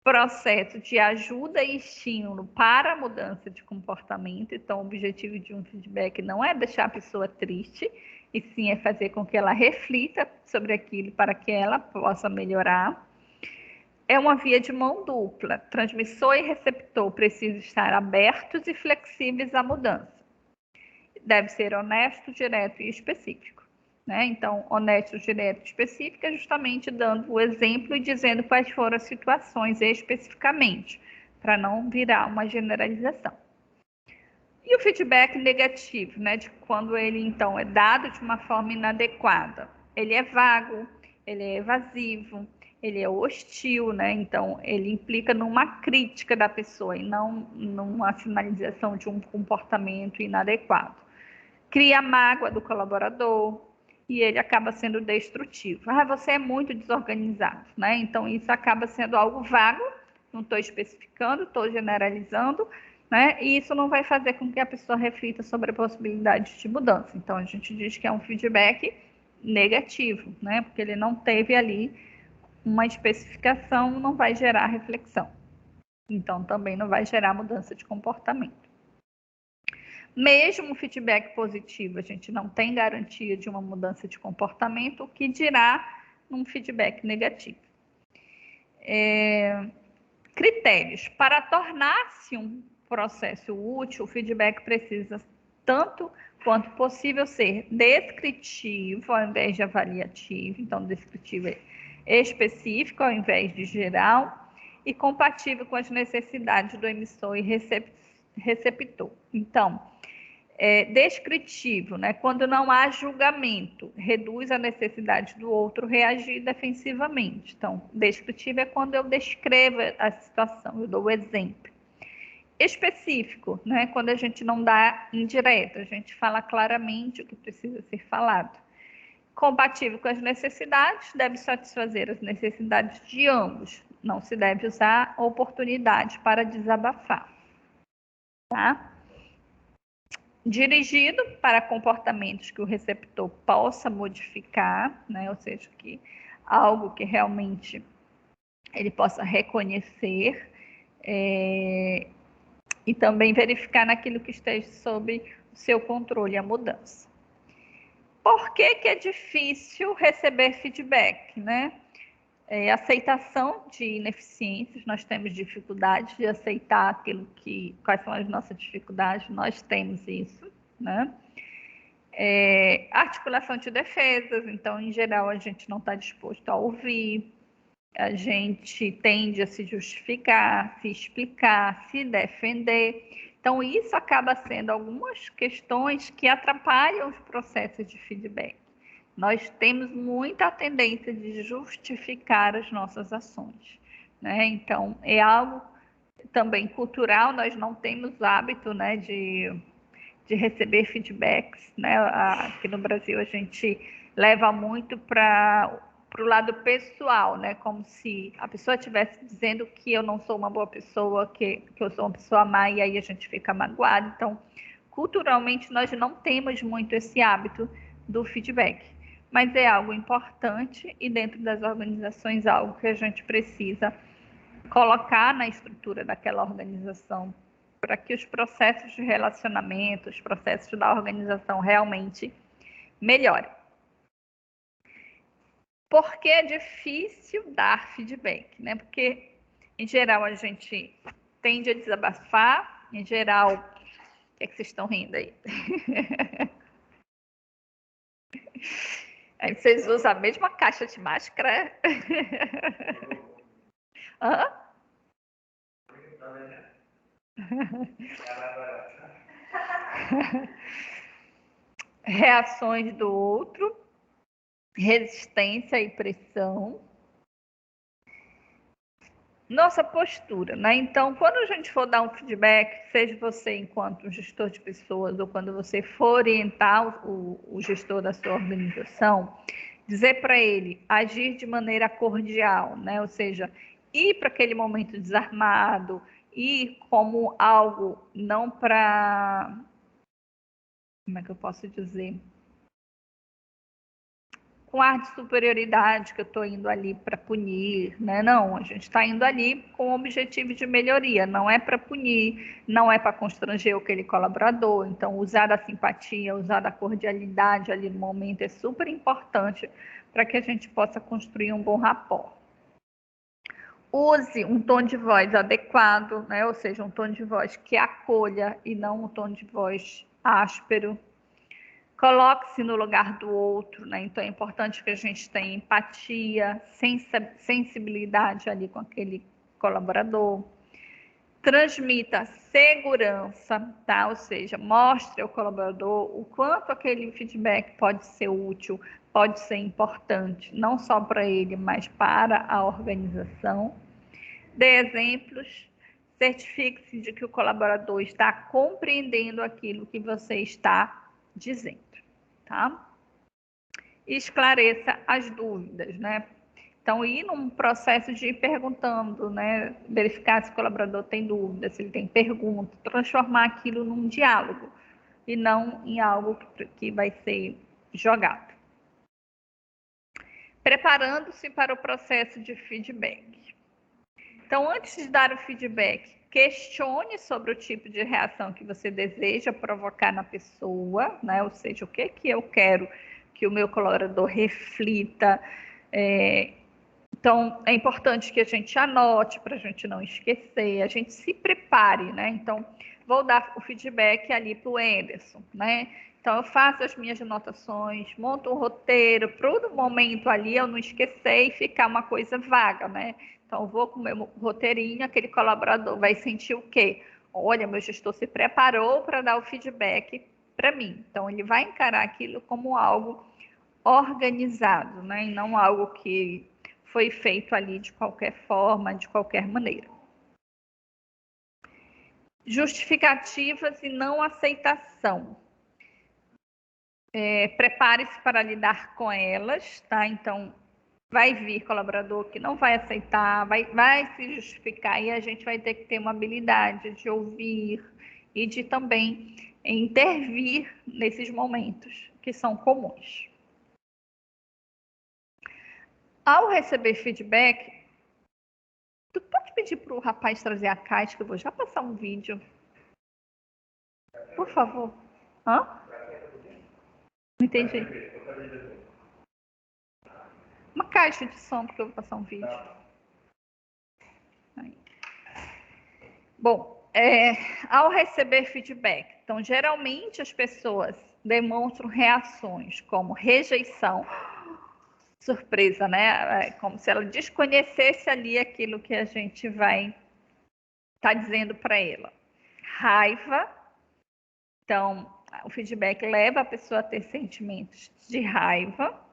processo de ajuda e estímulo para a mudança de comportamento. Então, o objetivo de um feedback não é deixar a pessoa triste, e sim é fazer com que ela reflita sobre aquilo para que ela possa melhorar. É uma via de mão dupla. Transmissor e receptor precisam estar abertos e flexíveis à mudança. Deve ser honesto, direto e específico. Né? Então, honesto, direto e específico é justamente dando o exemplo e dizendo quais foram as situações especificamente, para não virar uma generalização. E o feedback negativo, né? De quando ele, então, é dado de uma forma inadequada. Ele é vago, ele é evasivo, ele é hostil, né? Então, ele implica numa crítica da pessoa e não numa finalização de um comportamento inadequado. Cria mágoa do colaborador e ele acaba sendo destrutivo. Você é muito desorganizado, né? Então, isso acaba sendo algo vago, não estou especificando, estou generalizando, né? E isso não vai fazer com que a pessoa reflita sobre a possibilidade de mudança. Então, a gente diz que é um feedback negativo, né? Porque ele não teve ali uma especificação, não vai gerar reflexão. Então, também não vai gerar mudança de comportamento. Mesmo o feedback positivo, a gente não tem garantia de uma mudança de comportamento, o que dirá num feedback negativo. Critérios. Para tornar-se um processo útil, o feedback precisa, tanto quanto possível, ser descritivo ao invés de avaliativo. Então, descritivo é específico ao invés de geral e compatível com as necessidades do emissor e receptor. Então, descritivo, né? Quando não há julgamento, reduz a necessidade do outro reagir defensivamente. Então, descritivo é quando eu descrevo a situação, eu dou o exemplo. Específico, né? Quando a gente não dá indireto, a gente fala claramente o que precisa ser falado. Compatível com as necessidades, deve satisfazer as necessidades de ambos. Não se deve usar oportunidade para desabafar, tá? Dirigido para comportamentos que o receptor possa modificar, né? Ou seja, que algo que realmente ele possa reconhecer e também verificar naquilo que esteja sob o seu controle a mudança. Por que é difícil receber feedback, né? Aceitação de ineficiências, nós temos dificuldade de aceitar quais são as nossas dificuldades, nós temos isso, né? Articulação de defesas, então, em geral, a gente não está disposto a ouvir, a gente tende a se justificar, se explicar, se defender. Então, isso acaba sendo algumas questões que atrapalham os processos de feedback. Nós temos muita tendência de justificar as nossas ações, né? Então, é algo também cultural, nós não temos hábito, né, de receber feedbacks, né? Aqui no Brasil a gente leva muito para o lado pessoal, né? Como se a pessoa estivesse dizendo que eu não sou uma boa pessoa, que eu sou uma pessoa má, e aí a gente fica magoado. Então, culturalmente, nós não temos muito esse hábito do feedback, mas é algo importante e dentro das organizações algo que a gente precisa colocar na estrutura daquela organização para que os processos de relacionamento, os processos da organização realmente melhorem. Por que é difícil dar feedback, né? Porque, em geral, a gente tende a desabafar, em geral... O que é que vocês estão rindo aí? Aí vocês usam a mesma caixa de máscara? Hã? Reações do outro, resistência e pressão. Nossa postura, né? Então, quando a gente for dar um feedback, seja você enquanto gestor de pessoas ou quando você for orientar o gestor da sua organização, dizer para ele agir de maneira cordial, né? Ou seja, ir para aquele momento desarmado, ir como algo não para... Como é que eu posso dizer? Com ar de superioridade, que eu estou indo ali para punir, né? Não, a gente está indo ali com o objetivo de melhoria, não é para punir, não é para constranger aquele colaborador. Então, usar da simpatia, usar da cordialidade ali no momento é super importante para que a gente possa construir um bom rapport. Use um tom de voz adequado, né? Ou seja, um tom de voz que acolha e não um tom de voz áspero. Coloque-se no lugar do outro, né? Então é importante que a gente tenha empatia, sensibilidade ali com aquele colaborador. Transmita segurança, tá? Ou seja, mostre ao colaborador o quanto aquele feedback pode ser útil, pode ser importante, não só para ele, mas para a organização. Dê exemplos, certifique-se de que o colaborador está compreendendo aquilo que você está dizendo. Tá? E esclareça as dúvidas, né? Então, ir num processo de ir perguntando, né? Verificar se o colaborador tem dúvida, se ele tem pergunta, transformar aquilo num diálogo e não em algo que vai ser jogado. Preparando-se para o processo de feedback. Então, antes de dar o feedback, questione sobre o tipo de reação que você deseja provocar na pessoa, né? Ou seja, o que eu quero que o meu colaborador reflita. Então, é importante que a gente anote para a gente não esquecer, a gente se prepare, né? Então, vou dar o feedback ali para o Anderson, né? Então, eu faço as minhas anotações, monto um roteiro para o momento ali eu não esquecer e ficar uma coisa vaga, né? Então, eu vou com o meu roteirinho, aquele colaborador vai sentir o quê? Olha, meu gestor se preparou para dar o feedback para mim. Então, ele vai encarar aquilo como algo organizado, né? E não algo que foi feito ali de qualquer forma, de qualquer maneira. Justificativas e não aceitação. Prepare-se para lidar com elas, tá? Então, vai vir colaborador que não vai aceitar, vai se justificar e a gente vai ter que ter uma habilidade de ouvir e de também intervir nesses momentos que são comuns. Ao receber feedback, tu pode pedir para o rapaz trazer a caixa, que eu vou já passar um vídeo. Por favor. Hã? Não entendi. uma caixa de som, porque eu vou passar um vídeo. Aí. Bom, ao receber feedback, então, geralmente as pessoas demonstram reações como rejeição, surpresa, né? Como se ela desconhecesse ali aquilo que a gente vai estar dizendo para ela. Raiva, então, o feedback leva a pessoa a ter sentimentos de raiva.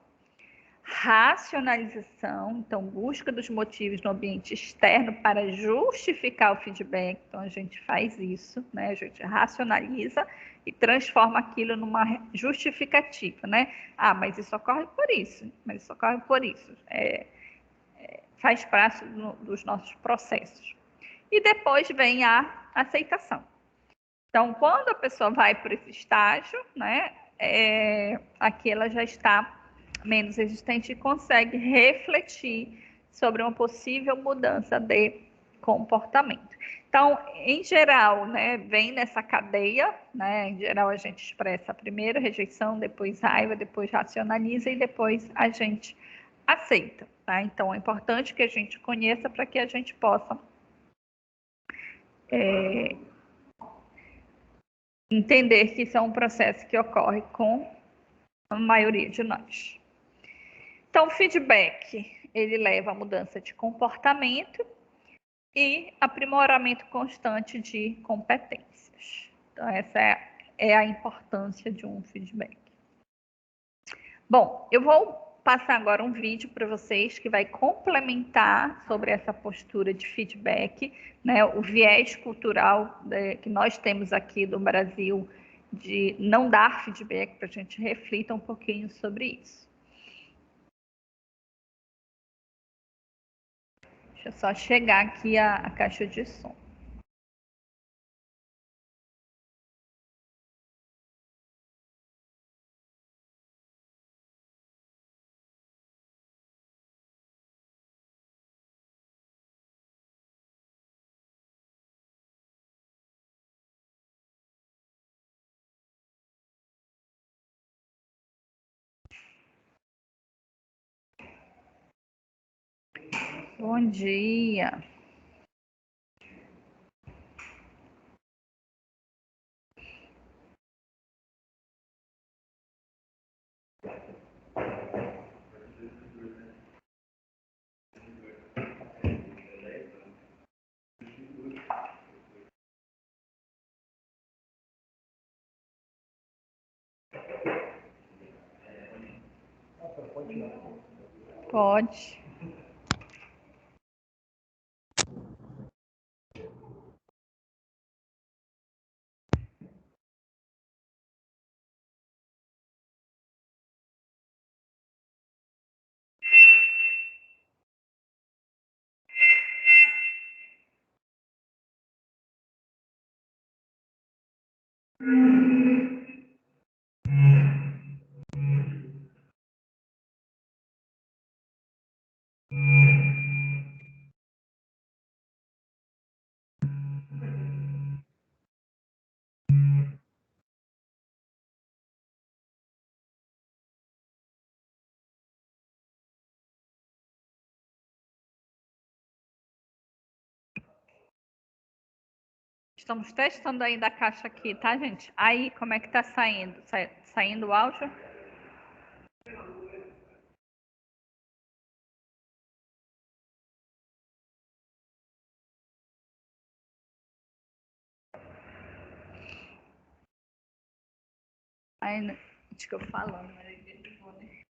Racionalização, então, busca dos motivos no ambiente externo para justificar o feedback. Então, a gente faz isso, né? A gente racionaliza e transforma aquilo numa justificativa, né? Ah, mas isso ocorre por isso, mas isso ocorre por isso. Faz parte dos nossos processos. E depois vem a aceitação. Então, quando a pessoa vai por esse estágio, né? Aqui ela já está menos resistente e consegue refletir sobre uma possível mudança de comportamento. Então, em geral, né, vem nessa cadeia, né, em geral a gente expressa primeiro rejeição, depois raiva, depois racionaliza e depois a gente aceita, tá? Então, é importante que a gente conheça para que a gente possa entender que isso é um processo que ocorre com a maioria de nós. Então, o feedback, ele leva a mudança de comportamento e aprimoramento constante de competências. Então, essa é a importância de um feedback. Bom, eu vou passar agora um vídeo para vocês que vai complementar sobre essa postura de feedback, né, o viés cultural que nós temos aqui do Brasil de não dar feedback, para a gente reflita um pouquinho sobre isso. Deixa eu só chegar aqui a caixa de som. Bom dia. Pode. Estamos testando ainda a caixa aqui, tá, gente? Aí, como é que tá saindo? Saindo o áudio? Aí, acho que eu falando, mas eu vou, né?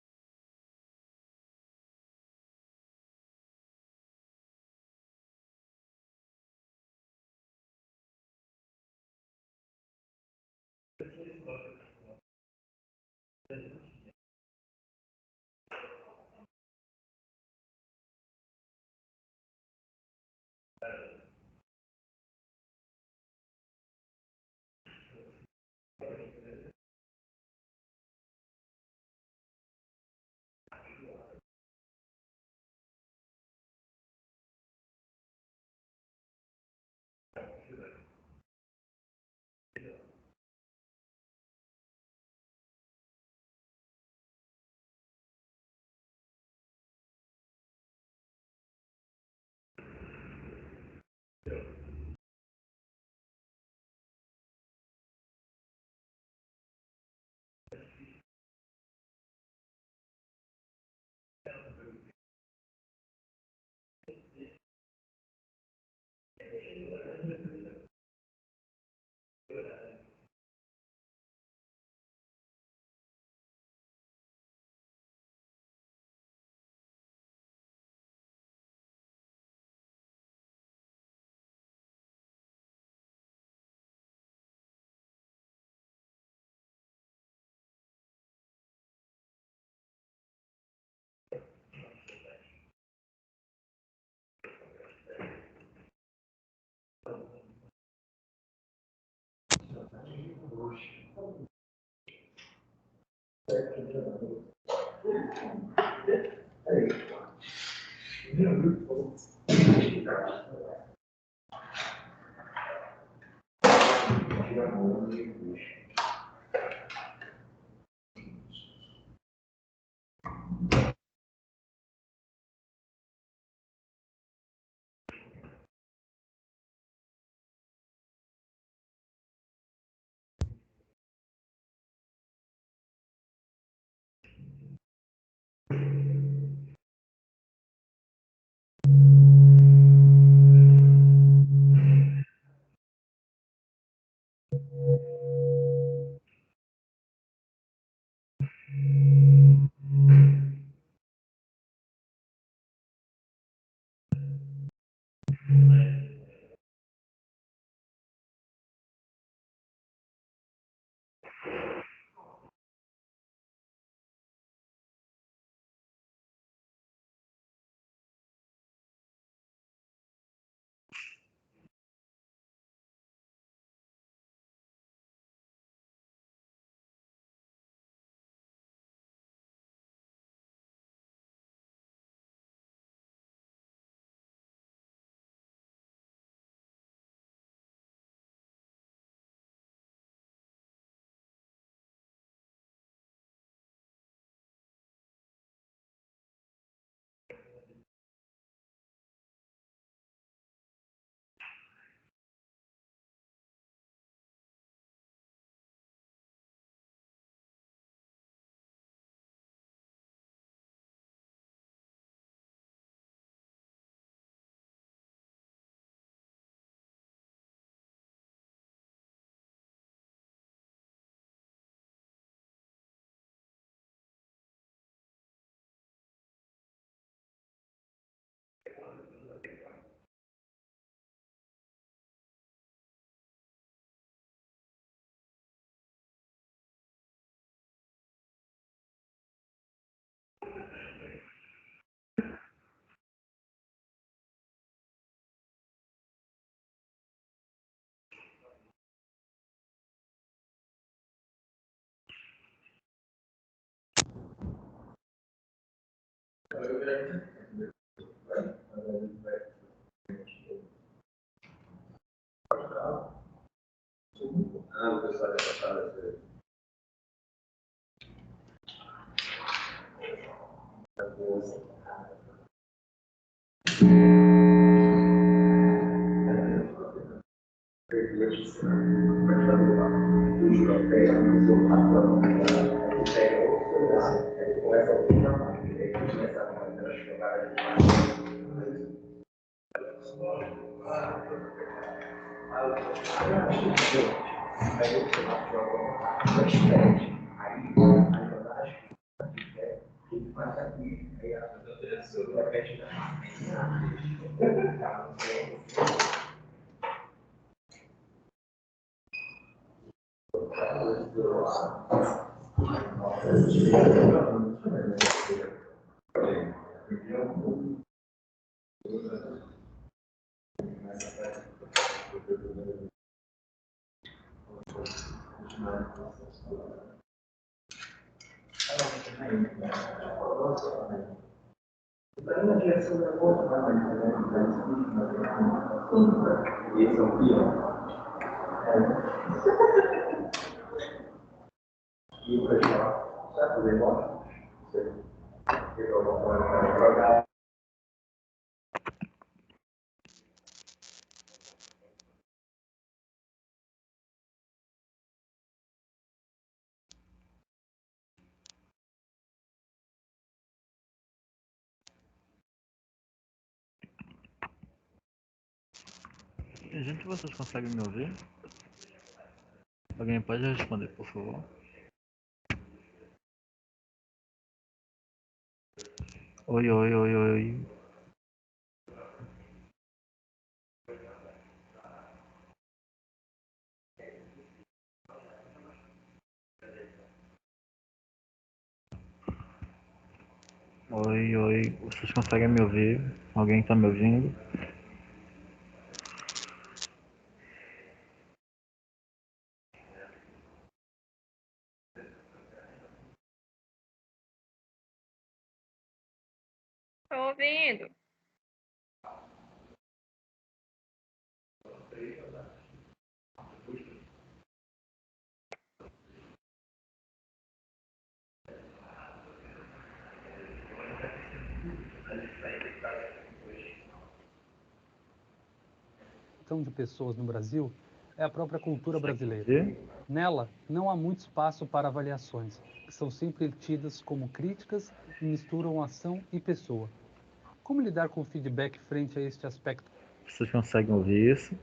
Gente, vocês conseguem me ouvir? Alguém pode responder, por favor? Oi, oi, oi, oi. Oi, oi. Vocês conseguem me ouvir? Alguém tá me ouvindo? Tô ouvindo. De pessoas no Brasil é a própria cultura brasileira. Ver? Nela, não há muito espaço para avaliações, que são sempre tidas como críticas e misturam ação e pessoa. Como lidar com o feedback frente a este aspecto? Vocês conseguem ouvir isso?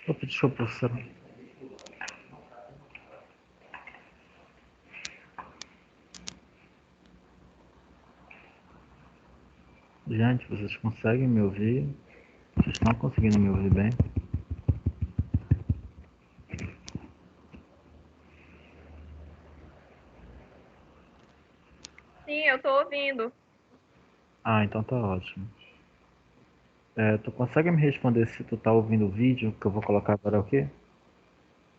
Opa, desculpa, professora. Gente, vocês conseguem me ouvir? Vocês estão conseguindo me ouvir bem? Sim, eu tô ouvindo. Ah, então tá ótimo. Tu consegue me responder se tu tá ouvindo o vídeo que eu vou colocar agora, o quê?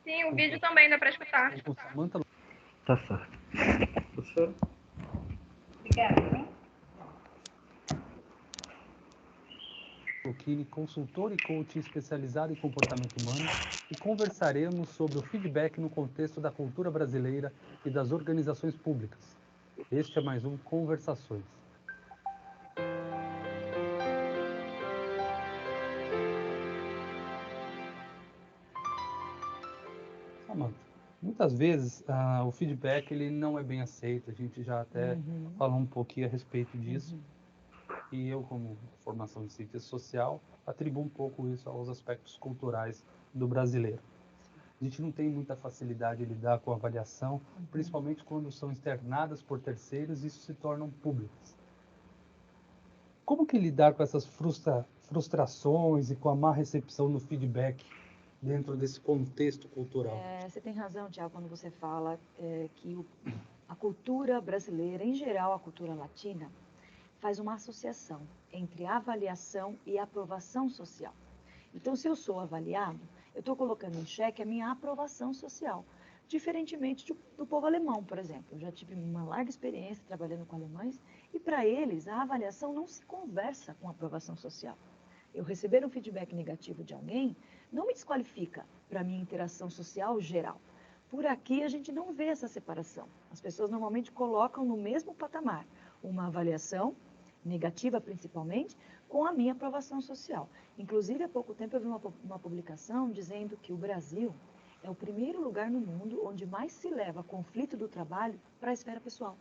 Sim, o vídeo também dá pra escutar. Com Samantha Tá certo. Professora? Obrigada. Lucchini, consultor e coach especializado em comportamento humano, e conversaremos sobre o feedback no contexto da cultura brasileira e das organizações públicas. Este é mais um Conversações. Samantha, muitas vezes o feedback ele não é bem aceito, a gente já até falou um pouquinho a respeito disso, e eu, como formação em ciência social, atribuo um pouco isso aos aspectos culturais do brasileiro. A gente não tem muita facilidade de lidar com a avaliação, principalmente quando são externadas por terceiros e isso se tornam públicas. Como que lidar com essas frustrações e com a má recepção no feedback dentro desse contexto cultural? Você tem razão, Tiago, quando você fala que a cultura brasileira, em geral a cultura latina, faz uma associação entre avaliação e aprovação social. Então, se eu sou avaliado, eu estou colocando em xeque a minha aprovação social, diferentemente do povo alemão, por exemplo. Eu já tive uma larga experiência trabalhando com alemães e, para eles, a avaliação não se conversa com a aprovação social. Eu receber um feedback negativo de alguém não me desqualifica para a minha interação social geral. Por aqui, a gente não vê essa separação. As pessoas normalmente colocam no mesmo patamar uma avaliação negativa, principalmente, com a minha aprovação social. Inclusive, há pouco tempo eu vi uma publicação dizendo que o Brasil é o primeiro lugar no mundo onde mais se leva conflito do trabalho para a esfera pessoal.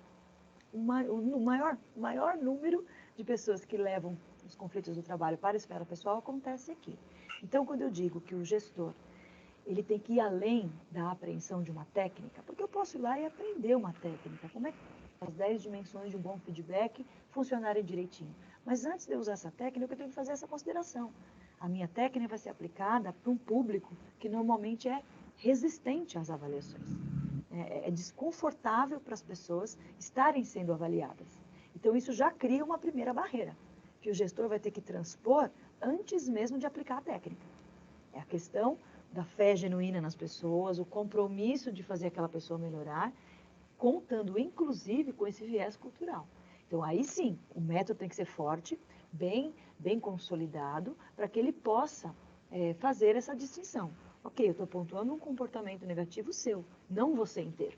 O maior número de pessoas que levam os conflitos do trabalho para a esfera pessoal acontece aqui. Então, quando eu digo que o gestor ele tem que ir além da apreensão de uma técnica, porque eu posso ir lá e aprender uma técnica, como é que as 10 dimensões de um bom feedback funcionarem direitinho. Mas antes de eu usar essa técnica, eu tenho que fazer essa consideração. A minha técnica vai ser aplicada para um público que normalmente é resistente às avaliações. É desconfortável para as pessoas estarem sendo avaliadas. Então, isso já cria uma primeira barreira, que o gestor vai ter que transpor antes mesmo de aplicar a técnica. É a questão da fé genuína nas pessoas, o compromisso de fazer aquela pessoa melhorar, contando inclusive com esse viés cultural. Então, aí sim, o método tem que ser forte, bem consolidado, para que ele possa fazer essa distinção. Ok, eu estou pontuando um comportamento negativo seu, não você inteiro.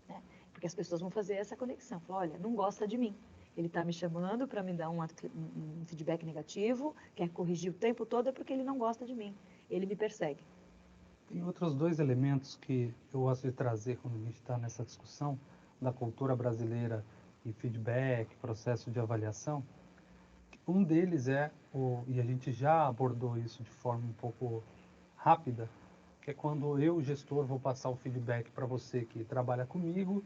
Né? Porque as pessoas vão fazer essa conexão. Falar, olha, não gosta de mim. Ele está me chamando para me dar um feedback negativo, quer corrigir o tempo todo, é porque ele não gosta de mim. Ele me persegue. Tem outros dois elementos que eu gosto de trazer quando a gente está nessa discussão da cultura brasileira e feedback, processo de avaliação. Um deles e a gente já abordou isso de forma um pouco rápida, que é quando eu, gestor, vou passar o feedback para você que trabalha comigo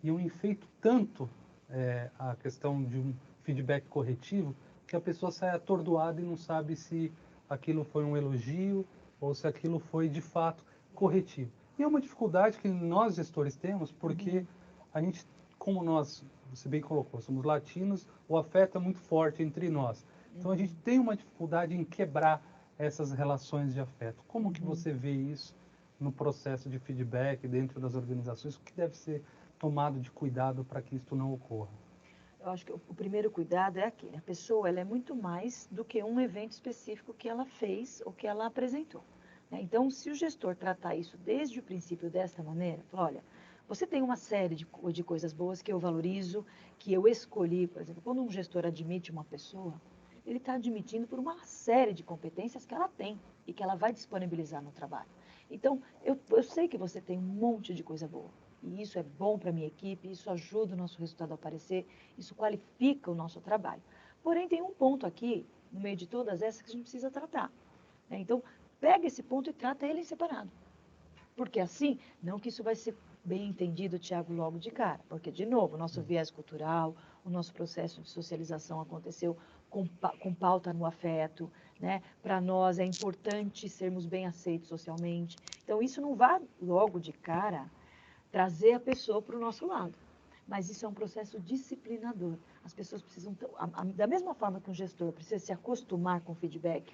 e eu enfeito tanto a questão de um feedback corretivo que a pessoa sai atordoada e não sabe se aquilo foi um elogio ou se aquilo foi de fato corretivo. E é uma dificuldade que nós gestores temos, porque a gente, como nós, você bem colocou, somos latinos, o afeto é muito forte entre nós. Então a gente tem uma dificuldade em quebrar essas relações de afeto. Como que você vê isso no processo de feedback dentro das organizações? O que deve ser tomado de cuidado para que isso não ocorra? Eu acho que o primeiro cuidado é aquele. A pessoa, ela é muito mais do que um evento específico que ela fez ou que ela apresentou, né? Então, se o gestor tratar isso desde o princípio desta maneira, falar, olha, você tem uma série de coisas boas que eu valorizo, que eu escolhi, por exemplo, quando um gestor admite uma pessoa, ele está admitindo por uma série de competências que ela tem e que ela vai disponibilizar no trabalho. Então, eu sei que você tem um monte de coisa boa. E isso é bom para a minha equipe, isso ajuda o nosso resultado a aparecer, isso qualifica o nosso trabalho. Porém, tem um ponto aqui, no meio de todas essas, que a gente precisa tratar, né? Então, pega esse ponto e trata ele em separado. Porque assim, não que isso vai ser bem entendido, Tiago, logo de cara. Porque, de novo, o nosso viés cultural, o nosso processo de socialização aconteceu com pauta no afeto, né? Para nós é importante sermos bem aceitos socialmente. Então, isso não vai logo de cara trazer a pessoa para o nosso lado. Mas isso é um processo disciplinador. As pessoas precisam, da mesma forma que um gestor precisa se acostumar com o feedback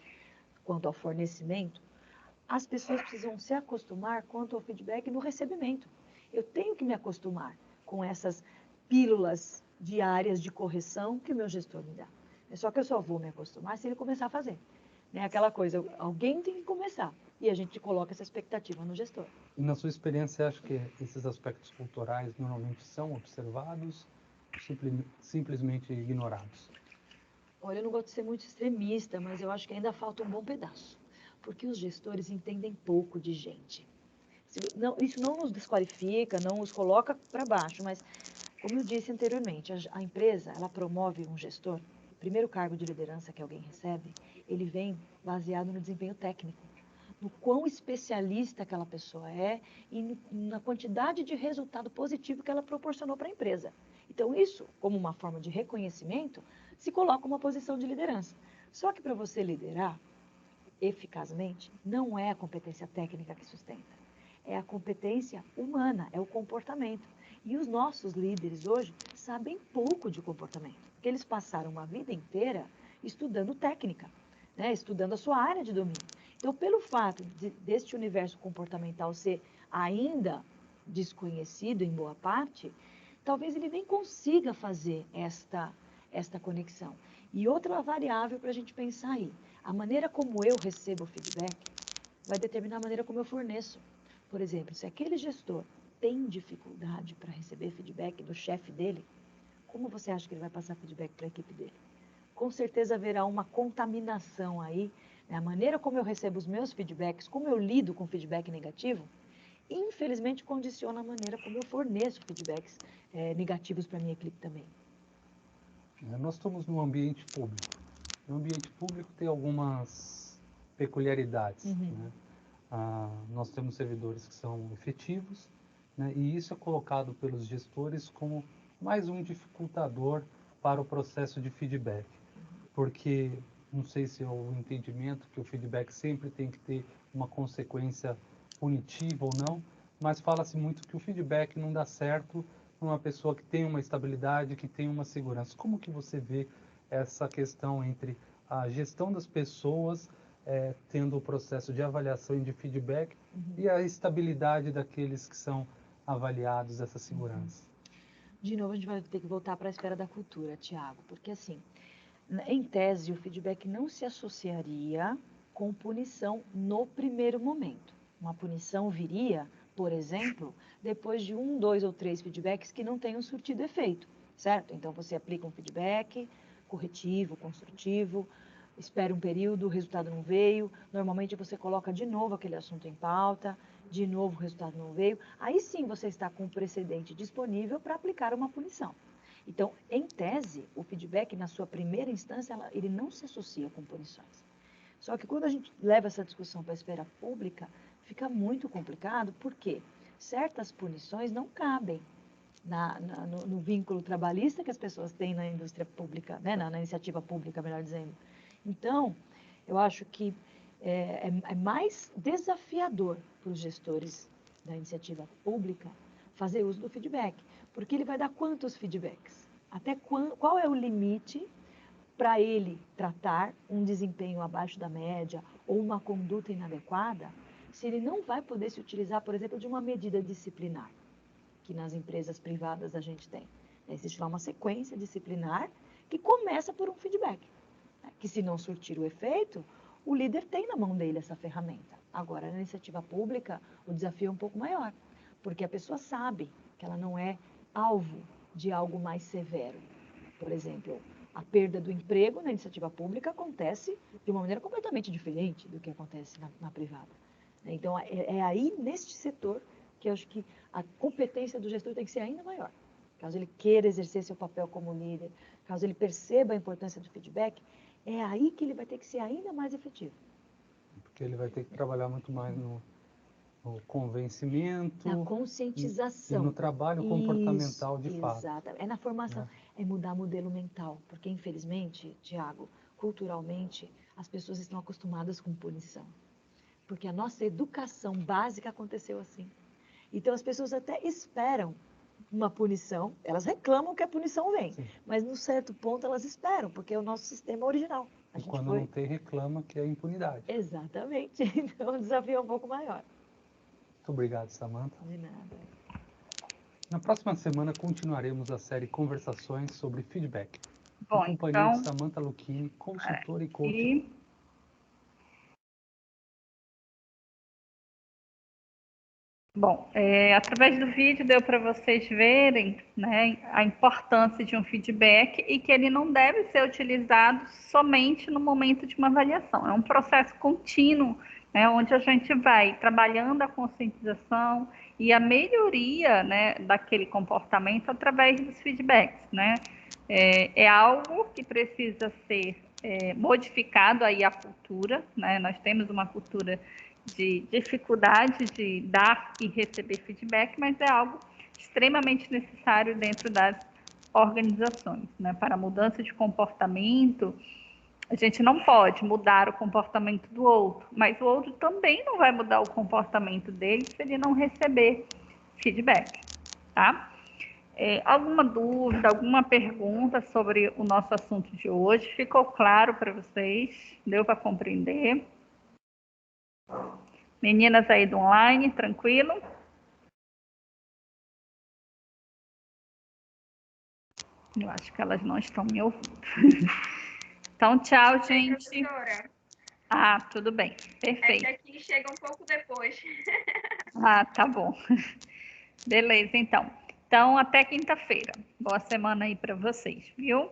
quanto ao fornecimento, as pessoas precisam se acostumar quanto ao feedback no recebimento. Eu tenho que me acostumar com essas pílulas diárias de correção que o meu gestor me dá. É só que eu só vou me acostumar se ele começar a fazer. Né? Aquela coisa, alguém tem que começar. E a gente coloca essa expectativa no gestor. E na sua experiência, acha que esses aspectos culturais normalmente são observados ou simplesmente ignorados? Olha, eu não gosto de ser muito extremista, mas eu acho que ainda falta um bom pedaço. Porque os gestores entendem pouco de gente. Isso não nos desqualifica, não nos coloca para baixo, mas, como eu disse anteriormente, a empresa, ela promove um gestor. O primeiro cargo de liderança que alguém recebe, ele vem baseado no desempenho técnico, no quão especialista aquela pessoa é e na quantidade de resultado positivo que ela proporcionou para a empresa. Então, isso, como uma forma de reconhecimento, se coloca uma posição de liderança. Só que para você liderar eficazmente, não é a competência técnica que sustenta, é a competência humana, é o comportamento. E os nossos líderes hoje sabem pouco de comportamento, porque eles passaram uma vida inteira estudando técnica, né? Estudando a sua área de domínio. Então, pelo fato deste universo comportamental ser ainda desconhecido em boa parte, talvez ele nem consiga fazer esta conexão. E outra variável para a gente pensar aí, a maneira como eu recebo o feedback vai determinar a maneira como eu forneço. Por exemplo, se aquele gestor tem dificuldade para receber feedback do chefe dele, como você acha que ele vai passar feedback para a equipe dele? Com certeza haverá uma contaminação aí, né? A maneira como eu recebo os meus feedbacks, como eu lido com feedback negativo, infelizmente condiciona a maneira como eu forneço feedbacks negativos para a minha equipe também. Nós estamos num ambiente público. No ambiente público tem algumas peculiaridades, né? Nós temos servidores que são efetivos, né? E isso é colocado pelos gestores como mais um dificultador para o processo de feedback, porque não sei se é o entendimento que o feedback sempre tem que ter uma consequência punitiva ou não, mas fala-se muito que o feedback não dá certo para uma pessoa que tem uma estabilidade, que tem uma segurança. Como que você vê essa questão entre a gestão das pessoas tendo o processo de avaliação e de feedback e a estabilidade daqueles que são avaliados, essa segurança? De novo, a gente vai ter que voltar para a esfera da cultura, Tiago, porque assim, em tese, o feedback não se associaria com punição no primeiro momento. Uma punição viria, por exemplo, depois de 1, 2 ou 3 feedbacks que não tenham surtido efeito, certo? Então, você aplica um feedback corretivo, construtivo, espera um período, o resultado não veio, normalmente você coloca de novo aquele assunto em pauta, de novo o resultado não veio, aí sim você está com o precedente disponível para aplicar uma punição. Então, em tese, o feedback, na sua primeira instância, ele não se associa com punições. Só que quando a gente leva essa discussão para a esfera pública, fica muito complicado, porque certas punições não cabem, no vínculo trabalhista que as pessoas têm na indústria pública, né? Na iniciativa pública, melhor dizendo. Então, eu acho que é mais desafiador para os gestores da iniciativa pública fazer uso do feedback, porque ele vai dar quantos feedbacks? Qual é o limite para ele tratar um desempenho abaixo da média ou uma conduta inadequada, se ele não vai poder se utilizar, por exemplo, de uma medida disciplinar, que nas empresas privadas a gente tem. Existe lá uma sequência disciplinar que começa por um feedback, né? Que se não surtir o efeito, o líder tem na mão dele essa ferramenta. Agora, na iniciativa pública, o desafio é um pouco maior, porque a pessoa sabe que ela não é alvo de algo mais severo. Por exemplo, a perda do emprego na iniciativa pública acontece de uma maneira completamente diferente do que acontece na privada. Então, é aí, neste setor, que eu acho que a competência do gestor tem que ser ainda maior. Caso ele queira exercer seu papel como líder, caso ele perceba a importância do feedback, é aí que ele vai ter que ser ainda mais efetivo. Porque ele vai ter que trabalhar muito mais no convencimento, na conscientização e no trabalho comportamental de fato. Exatamente. É na formação, é mudar modelo mental, porque infelizmente, Tiago, culturalmente, as pessoas estão acostumadas com punição, porque a nossa educação básica aconteceu assim. Então as pessoas até esperam uma punição, elas reclamam que a punição vem, sim, mas num certo ponto elas esperam, porque é o nosso sistema original. E quando não tem, reclama que é impunidade. Exatamente. Então o desafio é um pouco maior. Muito obrigado, Samantha. De nada. Na próxima semana continuaremos a série Conversações sobre Feedback. Bom, em companhia então, de Samantha Lucchini, consultora e coach. Bom, através do vídeo deu para vocês verem, né, a importância de um feedback e que ele não deve ser utilizado somente no momento de uma avaliação. É um processo contínuo, né, onde a gente vai trabalhando a conscientização e a melhoria, né, daquele comportamento através dos feedbacks, né. É algo que precisa ser modificado aí a cultura, né. Nós temos uma cultura de dificuldade de dar e receber feedback, mas é algo extremamente necessário dentro das organizações, né? Para a mudança de comportamento, a gente não pode mudar o comportamento do outro, mas o outro também não vai mudar o comportamento dele se ele não receber feedback, tá? Alguma dúvida, alguma pergunta sobre o nosso assunto de hoje? Ficou claro para vocês? Deu para compreender? Meninas aí do online, tranquilo? Eu acho que elas não estão me ouvindo. Então, tchau, gente. Professora. Ah, tudo bem. Perfeito. É que aqui chega um pouco depois. Ah, tá bom. Beleza, então. Então, até quinta-feira. Boa semana aí para vocês, viu?